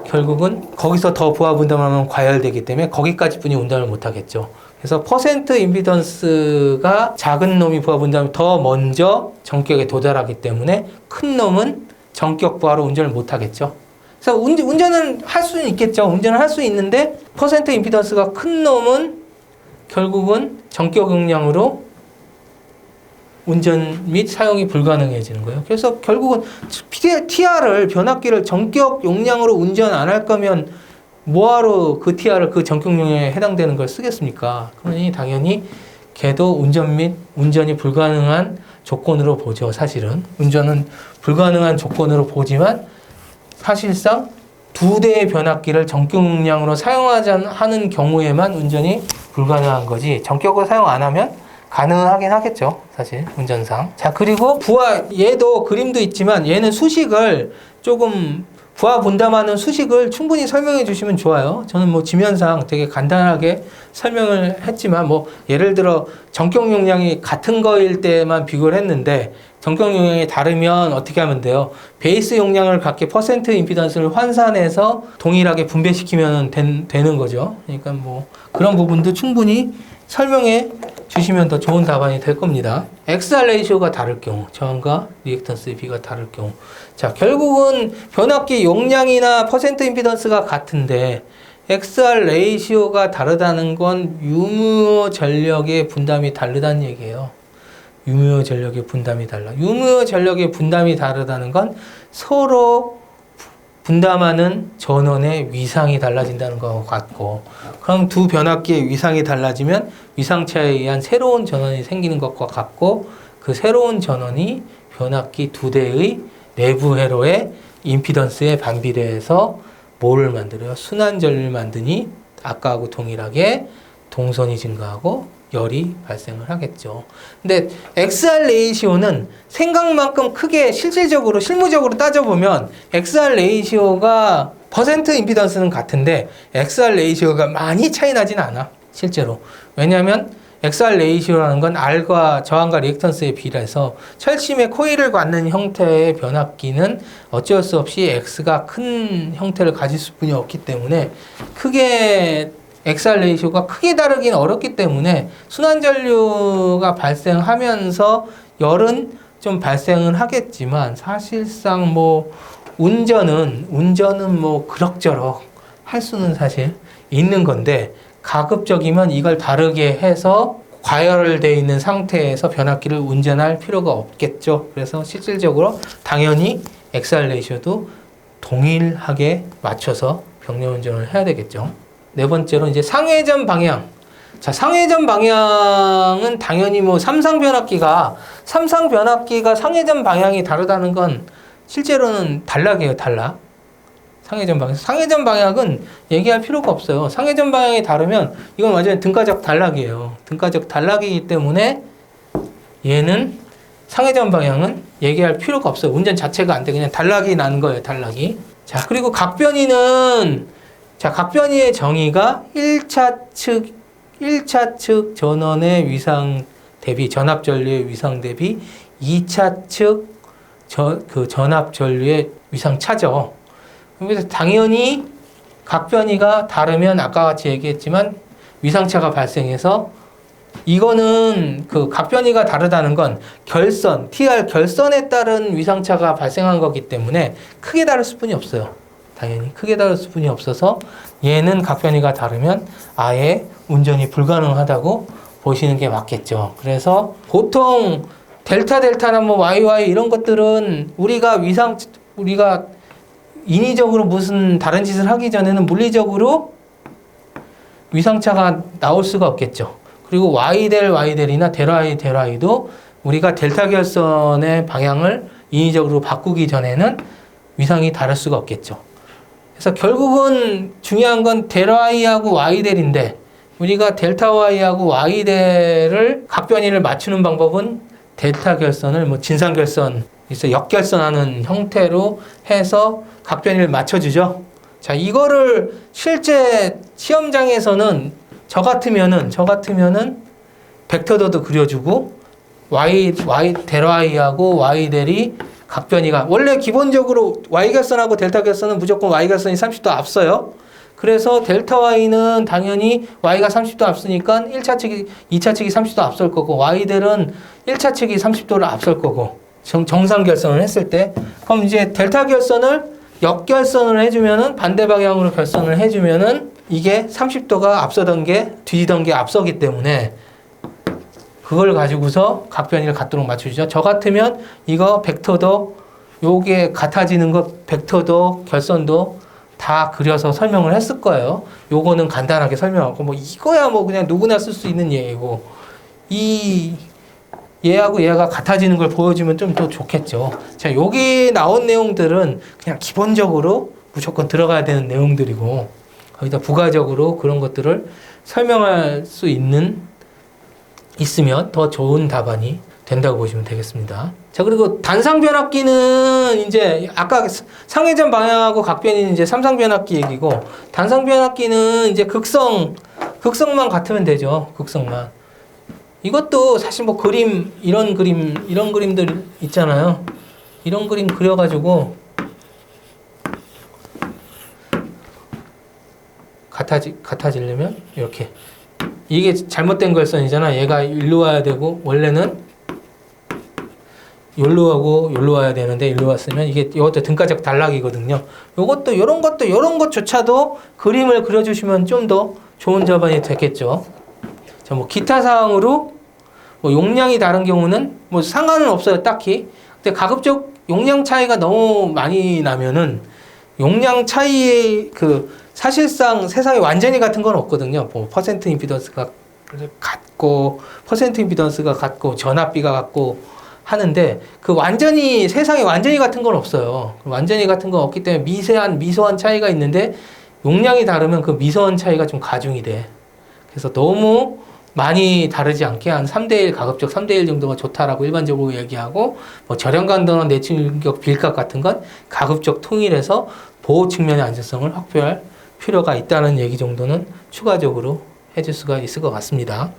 결국은 거기서 더 부하 분담하면 과열되기 때문에 거기까지뿐이 운담을 못하겠죠. 그래서 퍼센트 임피던스가 작은 놈이 부하 분담이 더 먼저 전격에 도달하기 때문에 큰 놈은 전격 부하로 운전을 못하겠죠. 그래서 운전은 할 수는 있겠죠. 운전을 할 수 있는데 퍼센트 임피던스가 큰 놈은 결국은 전격 용량으로 운전 및 사용이 불가능해지는 거예요. 그래서 결국은 TR을 변압기를 전격 용량으로 운전 안 할 거면 뭐하러 그 TR을 그 전격 용량에 해당되는 걸 쓰겠습니까? 그러니 당연히 걔도 운전 및 운전이 불가능한 조건으로 보죠. 사실은 운전은 불가능한 조건으로 보지만 사실상 두 대의 변압기를 전격 용량으로 사용하지 않는 경우에만 운전이 불가능한 거지 전격으로 사용 안 하면 가능하긴 하겠죠. 사실 운전상. 자, 그리고 부하 얘도 그림도 있지만 얘는 수식을 조금 부하 분담하는 수식을 충분히 설명해 주시면 좋아요. 저는 뭐 지면상 되게 간단하게 설명을 했지만 뭐 예를 들어 전격 용량이 같은 거일 때만 비교를 했는데 전격 용량이 다르면 어떻게 하면 돼요? 베이스 용량을 각기 퍼센트 임피던스를 환산해서 동일하게 분배시키면 되는 거죠. 그러니까 뭐 그런 부분도 충분히 설명해 주시면 더 좋은 답안이 될 겁니다. XR 레이시오가 다를 경우, 저항과 리액턴스의 비가 다를 경우. 자, 결국은 변압기 용량이나 퍼센트 임피던스가 같은데 XR 레이시오가 다르다는 건 유무어 전력의 분담이 다르다는 얘기예요. 유무어 전력의 분담이 달라. 유무어 전력의 분담이 다르다는 건 서로 분담하는 전원의 위상이 달라진다는 것과 같고, 그럼 두 변압기의 위상이 달라지면 위상차에 의한 새로운 전원이 생기는 것과 같고, 그 새로운 전원이 변압기 두 대의 내부 회로의 임피던스에 반비례해서 뭐를 만들어요? 순환전류를 만드니 아까하고 동일하게 동선이 증가하고 열이 발생을 하겠죠. 근데 XR 레이시오는 생각만큼 크게 실무적으로 따져보면 XR 레이시오가 퍼센트 임피던스는 같은데 XR 레이시오가 많이 차이 나진 않아. 실제로. 왜냐하면 XR 레이시오라는 건 R과 저항과 리액턴스의 비례해서 철심에 코일을 갖는 형태의 변압기는 어쩔 수 없이 X가 큰 형태를 가질 수뿐이 없기 때문에 크게 XR 레이시오가 크게 다르긴 어렵기 때문에 순환전류가 발생하면서 열은 좀 발생은 하겠지만 사실상 뭐 운전은 뭐 그럭저럭 할 수는 사실 있는 건데 가급적이면 이걸 다르게 해서 과열되어 있는 상태에서 변압기를 운전할 필요가 없겠죠. 그래서 실질적으로 당연히 XR 레이시오도 동일하게 맞춰서 병렬 운전을 해야 되겠죠. 네 번째로 이제 상회전 방향. 자, 상회전 방향은 당연히 뭐 삼상 변압기가 상회전 방향이 다르다는 건 실제로는 단락이에요, 단락. 상회전 방향. 상회전 방향은 얘기할 필요가 없어요. 상회전 방향이 다르면 이건 완전히 등가적 단락이에요. 등가적 단락이기 때문에 얘는 상회전 방향은 얘기할 필요가 없어요. 운전 자체가 안 돼. 그냥 단락이 나는 거예요, 단락이. 자, 그리고 각변이의 정의가 1차 측 전원의 위상 대비, 전압 전류의 위상 대비 2차 측 전압 전류의 위상 차죠. 그래서 당연히 각변이가 다르면 아까 같이 얘기했지만 위상차가 발생해서 이거는 그 각변이가 다르다는 건 TR 결선에 따른 위상차가 발생한 거기 때문에 크게 다를 수뿐이 없어요. 당연히 크게 다를 수뿐이 없어서 얘는 각변이가 다르면 아예 운전이 불가능하다고 보시는 게 맞겠죠. 그래서 보통 델타나 뭐 YY 이런 것들은 우리가 인위적으로 무슨 다른 짓을 하기 전에는 물리적으로 위상차가 나올 수가 없겠죠. 그리고 Y델이나 델Y도 우리가 델타 결선의 방향을 인위적으로 바꾸기 전에는 위상이 다를 수가 없겠죠. 그래서 결국은 중요한 건 델Y하고 Y델인데 우리가 델타 Y하고 Y델을 각변이를 맞추는 방법은 델타 결선을 뭐 진상 결선, 역결선하는 형태로 해서 각변이를 맞춰주죠. 자, 이거를 실제 시험장에서는 저 같으면은 벡터도도 그려주고 델 Y하고 Y델이 각변이가 원래 기본적으로 Y결선하고 델타 결선은 무조건 Y결선이 30도 앞서요. 그래서 델타 Y는 당연히 Y가 30도 앞서니까 1차 측이 2차 측이 30도 앞설 거고 Y델은 1차 측이 30도를 앞설 거고 정상 결선을 했을 때 그럼 이제 델타 결선을 역결선을 해주면은 반대 방향으로 결선을 해주면은 이게 30도가 앞서던 게 뒤지던 게 앞서기 때문에 그걸 가지고서 각변이를 갖도록 맞추죠. 저 같으면 이거 벡터도 요게 같아지는 것 벡터도 결선도 다 그려서 설명을 했을 거예요. 요거는 간단하게 설명하고 뭐 이거야 뭐 그냥 누구나 쓸 수 있는 얘기고 이 얘하고 얘가 같아지는 걸 보여주면 좀 더 좋겠죠. 자, 여기 나온 내용들은 그냥 기본적으로 무조건 들어가야 되는 내용들이고 거기다 부가적으로 그런 것들을 설명할 수 있으면 더 좋은 답안이 된다고 보시면 되겠습니다. 자, 그리고 단상변압기는 이제 아까 상회전 방향하고 각변이는 이제 삼상변압기 얘기고 단상변압기는 이제 극성만 같으면 되죠. 극성만. 이것도 사실 뭐 이런 그림들 있잖아요. 이런 그림 그려가지고 같아지려면 이렇게 이게 잘못된 결선이잖아. 얘가 일로 와야 되고 원래는 여기로 하고 여기로 와야 되는데 일로 왔으면 이것도 등가적 단락이거든요. 요것도 요런 것조차도 그림을 그려주시면 좀 더 좋은 답안이 되겠죠. 자, 뭐 기타 사항으로 뭐 용량이 다른 경우는 뭐 상관은 없어요, 딱히. 근데 가급적 용량 차이가 너무 많이 나면은 용량 차이의 사실상 세상에 완전히 같은 건 없거든요. 뭐 퍼센트 임피던스가 같고 전압비가 같고 하는데 세상에 완전히 같은 건 없어요. 완전히 같은 건 없기 때문에 미소한 차이가 있는데 용량이 다르면 그 미소한 차이가 좀 가중이 돼. 그래서 너무 많이 다르지 않게 한 3대1 가급적 3대1 정도가 좋다라고 일반적으로 얘기하고 뭐 절연간도나 내충격 빌값 같은 건 가급적 통일해서 보호 측면의 안전성을 확보할 필요가 있다는 얘기 정도는 추가적으로 해줄 수가 있을 것 같습니다.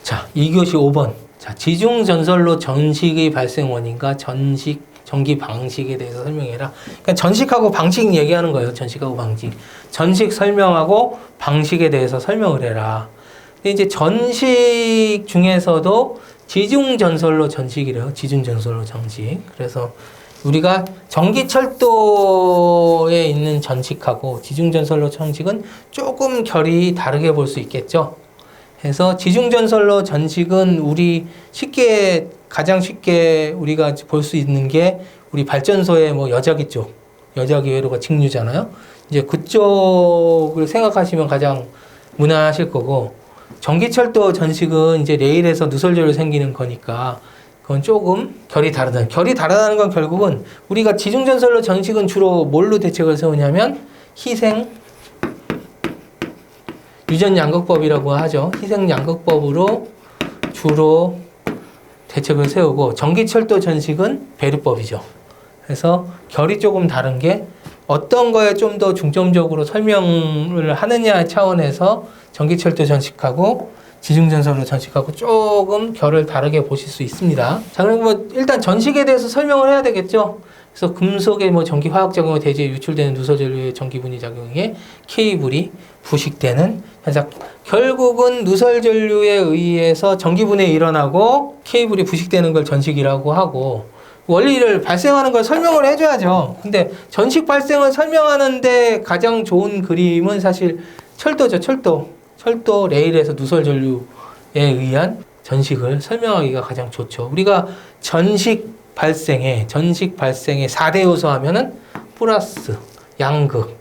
자, 2교시 5번. 자, 지중 전설로 전식의 발생 원인과 전기 방식에 대해서 설명해라. 그러니까 전식하고 방식 얘기하는 거예요. 전식하고 방식. 전식 설명하고 방식에 대해서 설명을 해라. 근데 이제 전식 중에서도 지중 전설로 전식이래요. 지중 전설로 전식. 그래서 우리가 전기철도에 있는 전식하고 지중전설로 전식은 조금 결이 다르게 볼 수 있겠죠. 그래서 지중전설로 전식은 우리 가장 쉽게 우리가 볼 수 있는 게 우리 발전소의 뭐 여자기 쪽, 여자기 회로가 직류잖아요. 이제 그쪽을 생각하시면 가장 무난하실 거고, 전기철도 전식은 이제 레일에서 누설전류 생기는 거니까 그건 조금 결이 다르다는 건 결국은 우리가 지중전설로 전식은 주로 뭘로 대책을 세우냐면 유전양극법이라고 하죠. 희생양극법으로 주로 대책을 세우고 전기철도 전식은 배류법이죠. 그래서 결이 조금 다른 게 어떤 거에 좀 더 중점적으로 설명을 하느냐 차원에서 전기철도 전식하고 지중전설로 전식하고 조금 결을 다르게 보실 수 있습니다. 자, 그럼 뭐 일단 전식에 대해서 설명을 해야 되겠죠. 그래서 금속의 뭐 전기 화학 작용에 대지에 유출되는 누설전류의 전기 분위 작용에 케이블이 부식되는 현상. 결국은 누설전류에 의해서 전기 분해가 일어나고 케이블이 부식되는 걸 전식이라고 하고, 원리를 발생하는 걸 설명을 해줘야죠. 근데 전식 발생을 설명하는데 가장 좋은 그림은 사실 철도죠. 철도 레일에서 누설 전류에 의한 전식을 설명하기가 가장 좋죠. 우리가 전식 발생에 4대 요소 하면은 플러스 양극,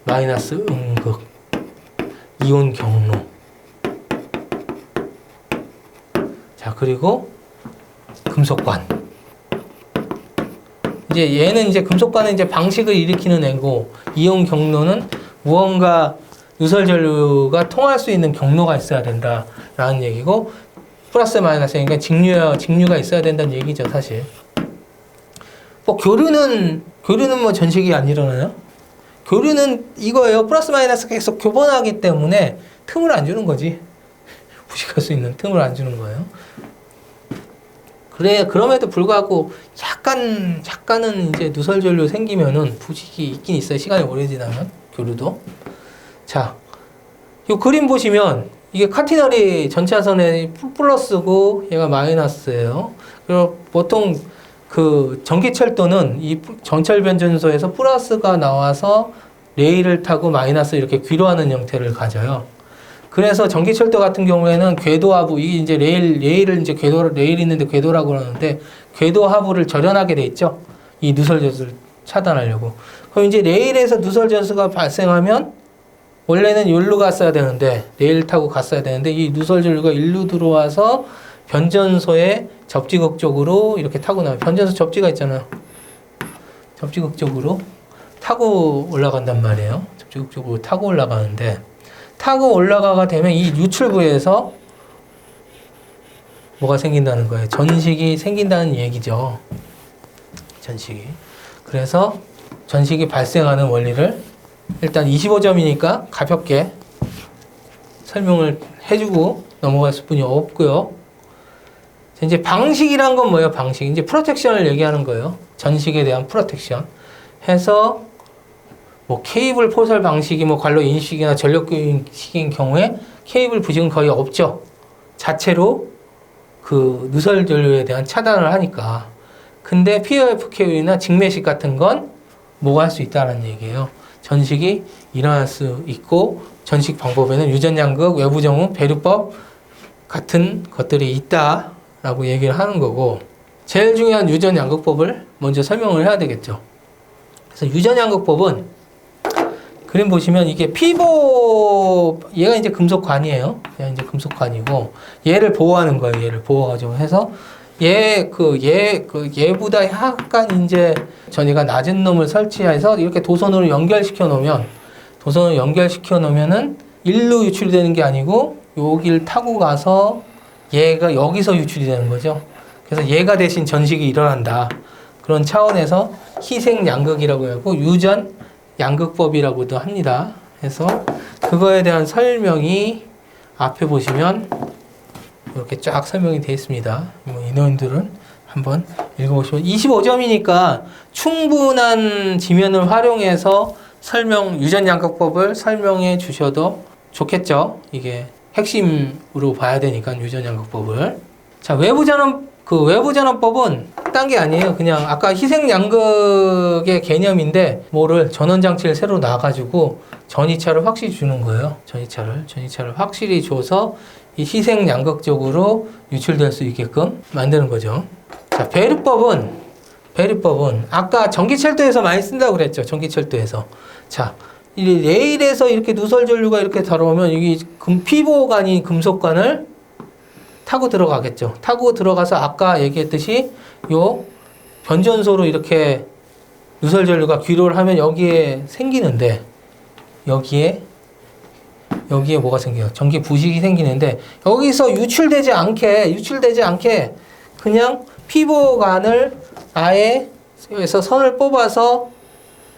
마이너스 음극, 이온 경로. 자, 그리고 금속관. 이제 얘는 이제 금속관은 이제 방식을 일으키는 애고, 이온 경로는 무언가 누설 전류가 통할 수 있는 경로가 있어야 된다라는 얘기고, 플러스 마이너스니까 직류가 있어야 된다는 얘기죠, 사실. 뭐 교류는 뭐 전식이 안 일어나요? 교류는 이거예요. 플러스 마이너스 계속 교번하기 때문에 틈을 안 주는 거지. 부식할 수 있는 틈을 안 주는 거예요. 그럼에도 불구하고 약간은 이제 누설 전류 생기면은 부식이 있긴 있어요. 시간이 오래 지나면 교류도. 자, 이 그림 보시면 이게 카티너리 전차선에 플러스고 얘가 마이너스예요. 그리고 보통 그 전기철도는 이 정철 변전소에서 플러스가 나와서 레일을 타고 마이너스 이렇게 귀로하는 형태를 가져요. 그래서 전기철도 같은 경우에는 궤도 하부, 이게 이제 레일을 이제 레일 있는데 궤도라고 그러는데, 궤도 하부를 절연하게 돼 있죠. 이 누설 전수를 차단하려고. 그럼 이제 레일에서 누설 전수가 발생하면 원래는 여기로 갔어야 되는데, 레일 타고 갔어야 되는데, 이 누설 전류가 일로 들어와서 변전소의 접지극 쪽으로 이렇게 타고 나와요. 변전소 접지가 있잖아요. 접지극 쪽으로 타고 올라간단 말이에요. 접지극 쪽으로 타고 올라가는데, 타고 올라가가 되면 이 유출부에서 뭐가 생긴다는 거예요? 전식이 생긴다는 얘기죠. 전식이. 그래서 전식이 발생하는 원리를 일단 25점이니까 가볍게 설명을 해주고 넘어갈 수뿐이 없고요. 이제 방식이란 건 뭐예요? 방식. 이제 프로텍션을 얘기하는 거예요. 전식에 대한 프로텍션. 해서 뭐 케이블 포설 방식이 뭐 관로 인식이나 전력 교육식인 경우에 케이블 부식은 거의 없죠. 자체로 그 누설 전류에 대한 차단을 하니까. 근데 POF 케이블이나 직매식 같은 건 뭐가 할 수 있다는 얘기예요. 전식이 일어날 수 있고, 전식 방법에는 유전양극, 외부정후, 배류법 같은 것들이 있다라고 얘기를 하는 거고, 제일 중요한 유전양극법을 먼저 설명을 해야 되겠죠. 그래서 유전양극법은 그림 보시면 이게 피보, 얘가 이제 금속관이에요. 얘가 이제 금속관이고, 얘를 보호하는 거예요. 얘를 보호가지고 해서 얘보다 약간 이제 전이가 낮은 놈을 설치해서 이렇게 도선으로 연결시켜 놓으면은 일로 유출이 되는 게 아니고 여기를 타고 가서 얘가 여기서 유출이 되는 거죠. 그래서 얘가 대신 전식이 일어난다. 그런 차원에서 희생 양극이라고 하고 유전 양극법이라고도 합니다. 그래서 그거에 대한 설명이 앞에 보시면 이렇게 쫙 설명이 되어 있습니다. 인원들은 한번 읽어보시면 25점이니까 충분한 지면을 활용해서 유전양극법을 설명해 주셔도 좋겠죠. 이게 핵심으로 봐야 되니까 유전양극법을. 자, 외부전원법은 딴 게 아니에요. 그냥 아까 희생양극의 개념인데 뭐를 전원장치를 새로 놔가지고 전이차를 확실히 주는 거예요. 전이차를 확실히 줘서 이 희생양극적으로 유출될 수 있게끔 만드는 거죠. 자, 배류법은 아까 전기철도에서 많이 쓴다고 그랬죠. 전기철도에서. 자, 이 레일에서 이렇게 누설 전류가 이렇게 들어오면 여기 피보관인 금속관을 타고 들어가겠죠. 타고 들어가서 아까 얘기했듯이 요 변전소로 이렇게 누설 전류가 귀로를 하면 여기에 생기는데, 여기에 뭐가 생겨요? 전기 부식이 생기는데, 여기서 유출되지 않게 그냥 피보관을 아예 여기서 선을 뽑아서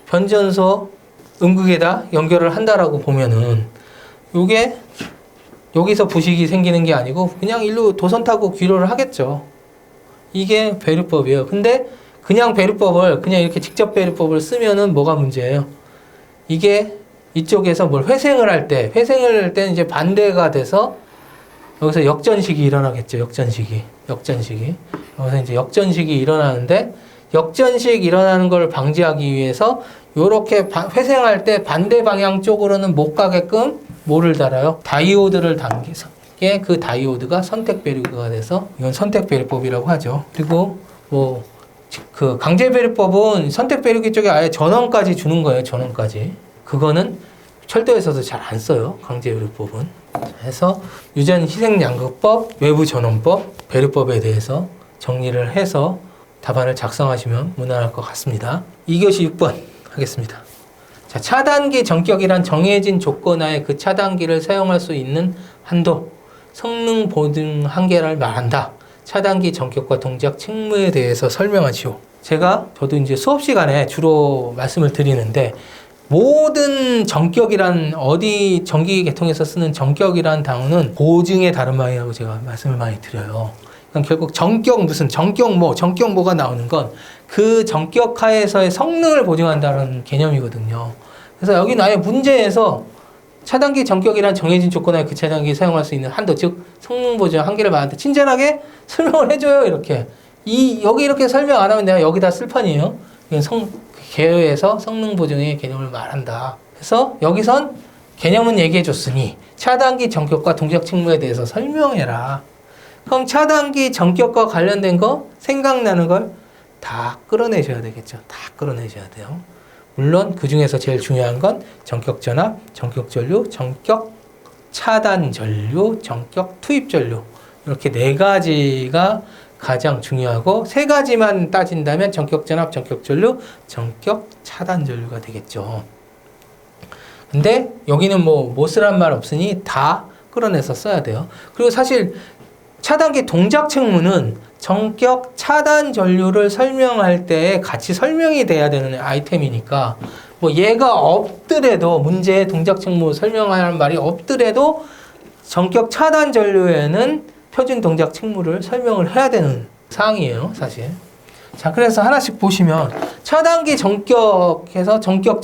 변전소 음극에다 연결을 한다라고 보면은 요게 여기서 부식이 생기는 게 아니고 그냥 일로 도선 타고 귀로를 하겠죠. 이게 배류법이에요. 근데 그냥 배류법을 그냥 이렇게 직접 배류법을 쓰면은 뭐가 문제예요? 이게 이쪽에서 뭘 회생을 할 때는 이제 반대가 돼서 여기서 역전식이 일어나겠죠. 역전식이. 여기서 이제 역전식이 일어나는데, 역전식 일어나는 걸 방지하기 위해서 요렇게 회생할 때 반대 방향 쪽으로는 못 가게끔 뭐를 달아요? 다이오드를 그 다이오드가 선택 배류가 돼서 이건 선택 배류법이라고 하죠. 그리고 뭐 그 강제 배류법은 선택 배류기 쪽에 아예 전원까지 주는 거예요. 전원까지. 그거는 철도에서도 잘 안 써요. 강제 배류법은. 해서 유전 희생 양극법, 외부 전원법, 배류법에 대해서 정리를 해서 답안을 작성하시면 무난할 것 같습니다. 2교시 6번 하겠습니다. 자, 차단기 전격이란 정해진 조건 하에 그 차단기를 사용할 수 있는 한도, 성능 보증 한계를 말한다. 차단기 전격과 동작 책무에 대해서 설명하시오. 저도 이제 수업 시간에 주로 말씀을 드리는데, 모든 전격이란 어디 전기 계통에서 쓰는 전격이란 단어는 보증의 다른 말이라고 제가 말씀을 많이 드려요. 그러니까 결국 전격뭐가 나오는 건 그 전격 하에서의 성능을 보증한다는 개념이거든요. 그래서 여기는 아예 문제에서 차단기 전격이란 정해진 조건하에 그 차단기 사용할 수 있는 한도, 즉 성능 보증 한계를 말하는데 친절하게 설명을 해줘요. 이렇게 여기 이렇게 설명 안 하면 내가 여기다 쓸 판이에요. 이건 개요에서 성능 보증의 개념을 말한다. 그래서 여기선 개념은 얘기해 줬으니 차단기 전격과 동작 책무에 대해서 설명해라. 그럼 차단기 전격과 관련된 거 생각나는 걸 다 끌어내셔야 되겠죠. 다 끌어내셔야 돼요. 물론 그 중에서 제일 중요한 건 전격 전압, 전격 전류, 전격 차단 전류, 전격 투입 전류, 이렇게 4가지가 가장 중요하고 3가지만 따진다면 전격 전압, 전격 전류, 전격 차단 전류가 되겠죠. 근데 여기는 못 쓰란 말 없으니 다 끌어내서 써야 돼요. 그리고 사실 차단기 동작 책무는 전격 차단 전류를 설명할 때 같이 설명이 돼야 되는 아이템이니까 얘가 없더라도 문제의 동작 책무 설명하는 말이 없더라도 전격 차단 전류에는 표준 동작 책무를 설명을 해야 되는 사항이에요, 사실. 자, 그래서 하나씩 보시면 차단기 전격에서 전격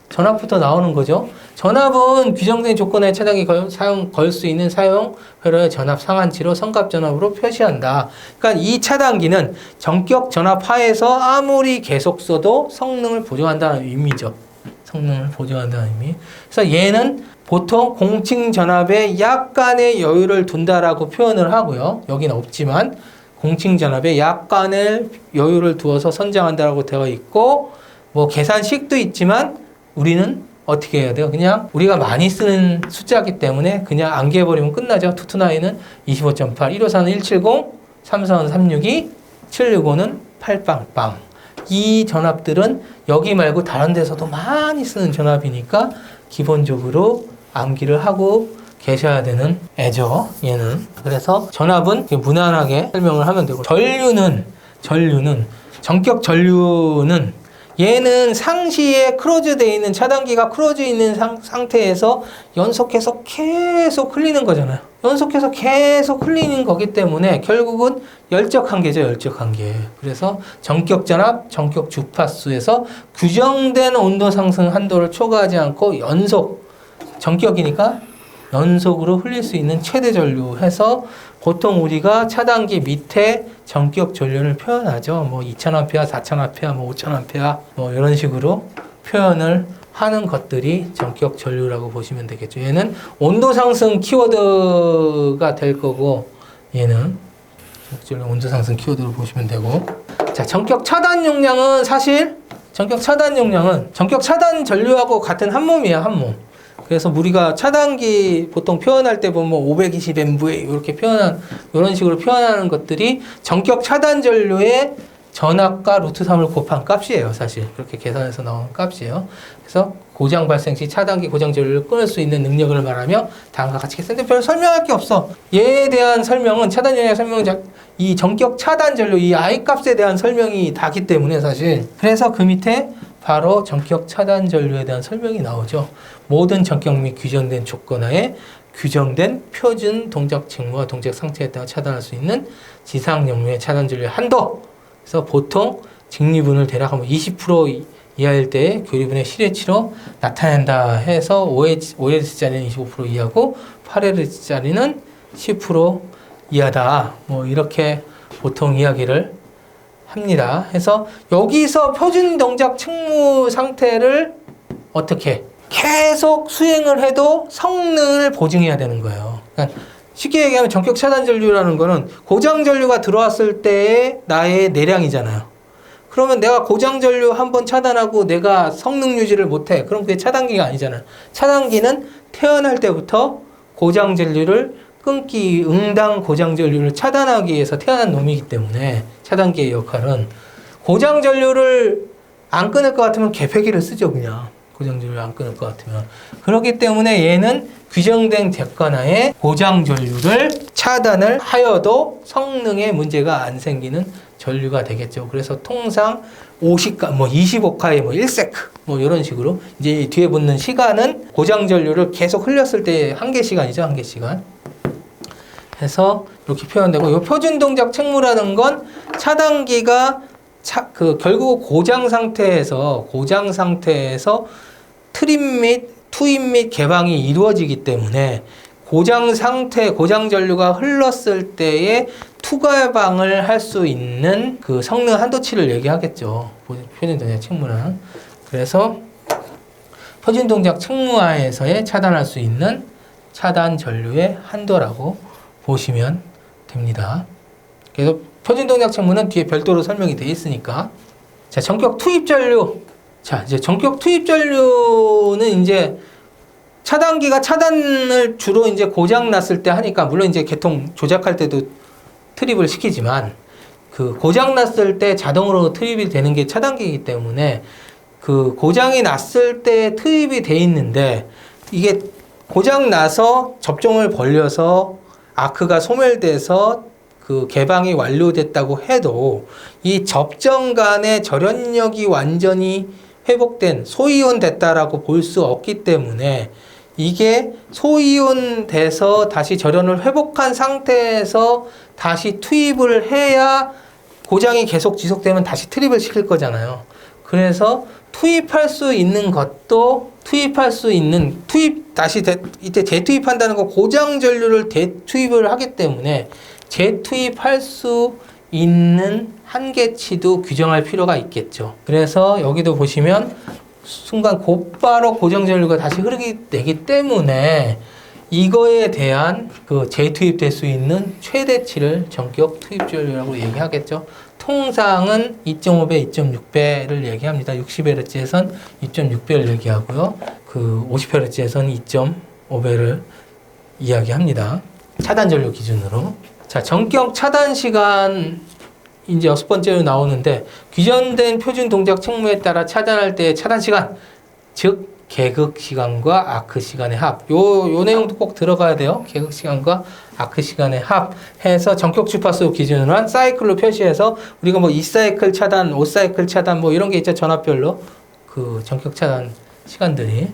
전압부터 나오는 거죠. 전압은 규정된 조건에 차단기 걸 수 있는 사용 회로의 전압 상한치로 성갑 전압으로 표시한다. 그러니까 이 차단기는 전격 전압 하에서 아무리 계속 써도 성능을 보증한다는 의미죠. 성능을 보증한다는 의미. 그래서 얘는 보통 공칭 전압에 약간의 여유를 둔다라고 표현을 하고요. 여기는 없지만 공칭 전압에 약간의 여유를 두어서 선정한다라고 되어 있고 계산식도 있지만 우리는 어떻게 해야 돼요? 그냥 우리가 많이 쓰는 숫자이기 때문에 그냥 암기해버리면 끝나죠. 투투나이는 25.8, 154는 170, 344는 362, 765는 8빵빵. 이 전압들은 여기 말고 다른 데서도 많이 쓰는 전압이니까 기본적으로 암기를 하고 계셔야 되는 애죠. 얘는. 그래서 전압은 무난하게 설명을 하면 되고 전격 전류는 얘는 상시에 크로즈되어 있는 차단기가 크로즈 있는 상태에서 연속해서 계속 흘리는 거잖아요. 연속해서 계속 흘리는 거기 때문에 결국은 열적 한계죠. 열적 한계. 그래서 전격 전압, 전격 주파수에서 규정된 온도 상승 한도를 초과하지 않고 전격이니까 연속으로 흘릴 수 있는 최대 전류 해서 보통 우리가 차단기 밑에 전격 전류를 표현하죠. 2000A, 4000A, 5000A 이런 식으로 표현을 하는 것들이 전격 전류라고 보시면 되겠죠. 얘는 온도 상승 키워드가 될 거고 얘는 온도 상승 키워드로 보시면 되고 자, 전격 차단 용량은 전격 차단 전류하고 같은 한 몸이에요. 한 몸. 그래서 우리가 차단기 보통 표현할 때 보면 520MVA 이렇게 이런 식으로 표현하는 것들이 전격 차단 전류의 전압과 루트 3을 곱한 값이에요. 사실 그렇게 계산해서 나오는 값이에요. 그래서 고장 발생 시 차단기 고장 전류를 끊을 수 있는 능력을 말하며 다음과 같이 했는데 별로 설명할 게 없어. 얘에 대한 설명은 차단 용량 설명은 이 전격 차단 전류 이 I 값에 대한 설명이 다기 때문에 사실 그래서 그 밑에 바로 전격 차단 전류에 대한 설명이 나오죠. 모든 전격 및 규정된 조건하에 규정된 표준 동작 책무와 동작 상태에 따라 차단할 수 있는 지상 역류의 차단 전류의 한도. 그래서 보통 직리분을 대략 20% 이하일 때 교리분의 실외치로 나타낸다 해서 5Hz짜리는 25% 이하고 8Hz짜리는 10% 이하다. 이렇게 보통 이야기를 합니다. 해서 여기서 표준 동작 책무 상태를 어떻게 계속 수행을 해도 성능을 보증해야 되는 거예요. 그러니까 쉽게 얘기하면 전격 차단 전류라는 거는 고장 전류가 들어왔을 때의 나의 내량이잖아요. 그러면 내가 고장 전류 한번 차단하고 내가 성능 유지를 못해. 그럼 그게 차단기가 아니잖아요. 차단기는 태어날 때부터 고장 전류를 끊기, 응당 고장 전류를 차단하기 위해서 태어난 놈이기 때문에 차단기의 역할은 고장 전류를 안 끊을 것 같으면 개폐기를 쓰죠, 그냥. 고장 전류를 안 끊을 것 같으면. 그렇기 때문에 얘는 규정된 객관화에 고장 전류를 차단을 하여도 성능에 문제가 안 생기는 전류가 되겠죠. 그래서 통상 50가, 25카에 1세크, 이런 식으로 이제 뒤에 붙는 시간은 고장 전류를 계속 흘렸을 때 한계 시간이죠, 한계 시간. 해서 이렇게 표현되고, 이 표준 동작 책무라는 건 차단기가 결국 고장 상태에서 트립 및 투입 및 개방이 이루어지기 때문에 고장 상태, 고장 전류가 흘렀을 때에 투개방을 할 수 있는 그 성능 한도치를 얘기하겠죠. 표준 동작 책무는. 그래서 표준 동작 책무하에서의 차단할 수 있는 차단 전류의 한도라고 보시면 됩니다. 그래서 표준 동작 책무는 뒤에 별도로 설명이 되어 있으니까. 자, 전격 투입 전류. 자, 이제 전격 투입 전류는 이제 차단기가 차단을 주로 이제 고장 났을 때 하니까, 물론 이제 개통 조작할 때도 트립을 시키지만, 그 고장 났을 때 자동으로 투입이 되는 게 차단기이기 때문에 그 고장이 났을 때 투입이 돼 있는데, 이게 고장 나서 접종을 벌려서 아크가 소멸돼서 그 개방이 완료됐다고 해도 이 접점 간의 절연력이 완전히 회복된, 소이온 됐다라고 볼 수 없기 때문에 이게 소이온 돼서 다시 절연을 회복한 상태에서 다시 투입을 해야 고장이 계속 지속되면 다시 트립을 시킬 거잖아요. 그래서 투입할 수 있는 것도 이때 재투입한다는 거 고장 전류를 대투입을 하기 때문에 재투입할 수 있는 한계치도 규정할 필요가 있겠죠. 그래서 여기도 보시면 순간 곧바로 고정 전류가 다시 흐르게 되기 때문에 이거에 대한 그 재투입될 수 있는 최대치를 전격 투입 전류라고 얘기하겠죠. 통상은 2.5배, 2.6배를 얘기합니다. 60Hz에선 2.6배를 얘기하고요. 그 50Hz에선 2.5배를 이야기합니다. 차단 전류 기준으로. 자, 전격 차단 시간 이제 6번째로 나오는데, 규정된 표준 동작 책무에 따라 차단할 때 차단 시간, 즉 개극 시간과 아크 시간의 합. 요 내용도 꼭 들어가야 돼요. 개극 시간과 아크 시간의 합해서 전격 주파수 기준으로 한 사이클로 표시해서, 우리가 2사이클 차단, 5사이클 차단 이런 게 있죠. 전압별로 그 전격 차단 시간들이.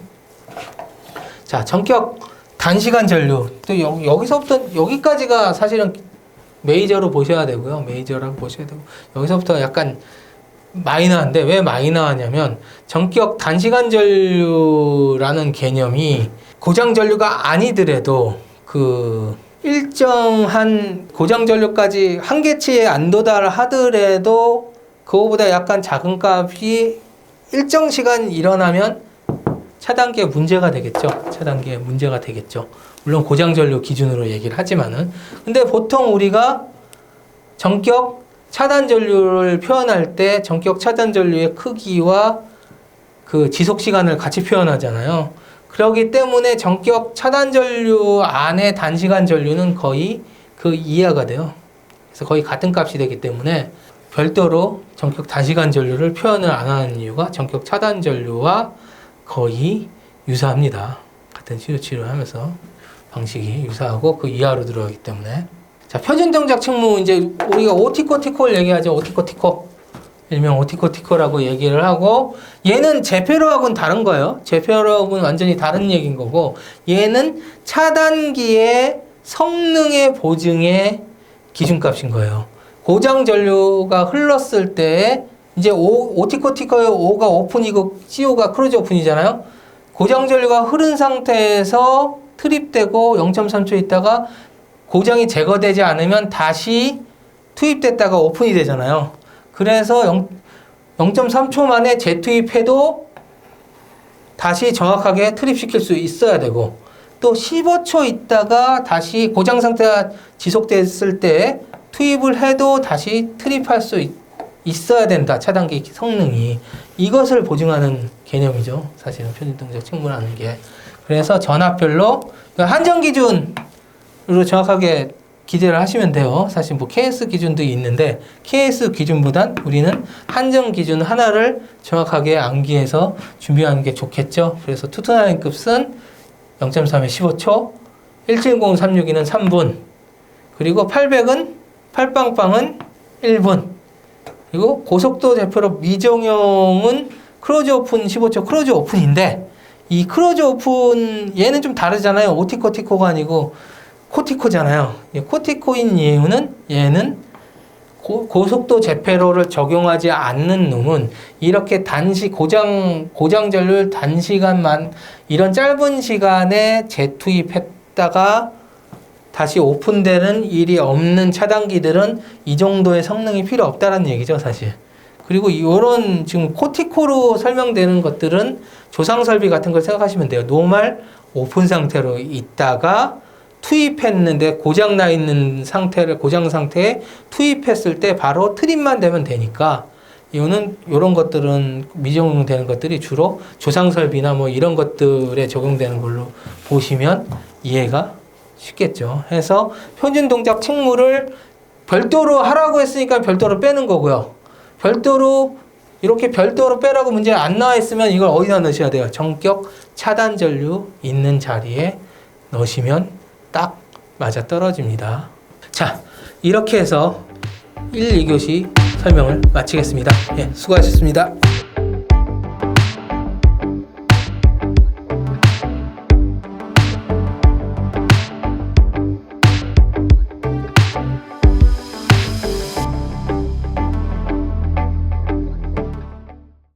자, 전격 단시간 전류. 또 여기서부터 여기까지가 사실은 메이저로 보셔야 되고요. 메이저라고 보셔야 되고, 여기서부터 약간 마이너한데, 왜 마이너하냐면 전격 단시간 전류라는 개념이 고장 전류가 아니더라도 그 일정한 고장 전류까지 한계치에 안 도달하더라도 그거보다 약간 작은 값이 일정 시간 일어나면 차단기에 문제가 되겠죠. 차단기에 문제가 되겠죠. 물론 고장 전류 기준으로 얘기를 하지만은, 근데 보통 우리가 전격 차단 전류를 표현할 때 전격 차단 전류의 크기와 그 지속 시간을 같이 표현하잖아요. 그렇기 때문에 전격 차단 전류 안에 단시간 전류는 거의 그 이하가 돼요. 그래서 거의 같은 값이 되기 때문에 별도로 전격 단시간 전류를 표현을 안 하는 이유가 전격 차단 전류와 거의 유사합니다. 같은 CO치를 하면서 방식이 유사하고 그 이하로 들어가기 때문에. 자, 표준 동작 책무, 이제 우리가 오티코티코를 얘기하죠. 오티코티코. 일명 오티코티코라고 얘기를 하고, 얘는 제페로하고는 다른 거예요. 제페로하고는 완전히 다른 얘기인 거고, 얘는 차단기의 성능의 보증의 기준값인 거예요. 고장 전류가 흘렀을 때 이제 오티코티코의 O가 오픈이고 CO가 크로즈 오픈이잖아요. 고장 전류가 흐른 상태에서 트립되고 0.3초 있다가 고장이 제거되지 않으면 다시 투입됐다가 오픈이 되잖아요. 그래서 0.3초 만에 재투입해도 다시 정확하게 트립시킬 수 있어야 되고, 또 15초 있다가 다시 고장 상태가 지속됐을 때 투입을 해도 다시 트립할 수 있어야 된다. 차단기 성능이. 이것을 보증하는 개념이죠. 사실은 표준 동작 측문하는 게. 그래서 전압별로 한정 기준으로 정확하게 기대를 하시면 돼요. 사실 뭐 KS 기준도 있는데 KS 기준보단 우리는 한정 기준 하나를 정확하게 암기해서 준비하는 게 좋겠죠. 그래서 투투나인 급은 0.3에 15초, 170, 362는 3분, 그리고 800은 팔빵빵은 1분, 그리고 고속도 제표로 미정형은 크로즈 오픈 15초 크로즈 오픈인데 이 크로즈 오픈 얘는 좀 다르잖아요. 오티코티코가 아니고 코티코잖아요. 코티코인 이유는 얘는 고속도 제페로를 적용하지 않는 놈은 이렇게 고장 전류를 단시간만 이런 짧은 시간에 재투입했다가 다시 오픈되는 일이 없는 차단기들은 이 정도의 성능이 필요 없다는 얘기죠, 사실. 그리고 이런 지금 코티코로 설명되는 것들은 조상 설비 같은 걸 생각하시면 돼요. 노멀 오픈 상태로 있다가 투입했는데 고장 나 있는 고장 상태에 투입했을 때 바로 트립만 되면 되니까 이런 것들은 미적용되는 것들이 주로 조상 설비나 뭐 이런 것들에 적용되는 걸로 보시면 이해가 쉽겠죠. 해서 표준 동작 책무를 별도로 하라고 했으니까 별도로 빼는 거고요. 이렇게 별도로 빼라고 문제 안 나와 있으면 이걸 어디다 넣으셔야 돼요? 정격 차단 전류 있는 자리에 넣으시면 딱 맞아 떨어집니다. 자, 이렇게 해서 1, 2교시 설명을 마치겠습니다. 예, 수고하셨습니다.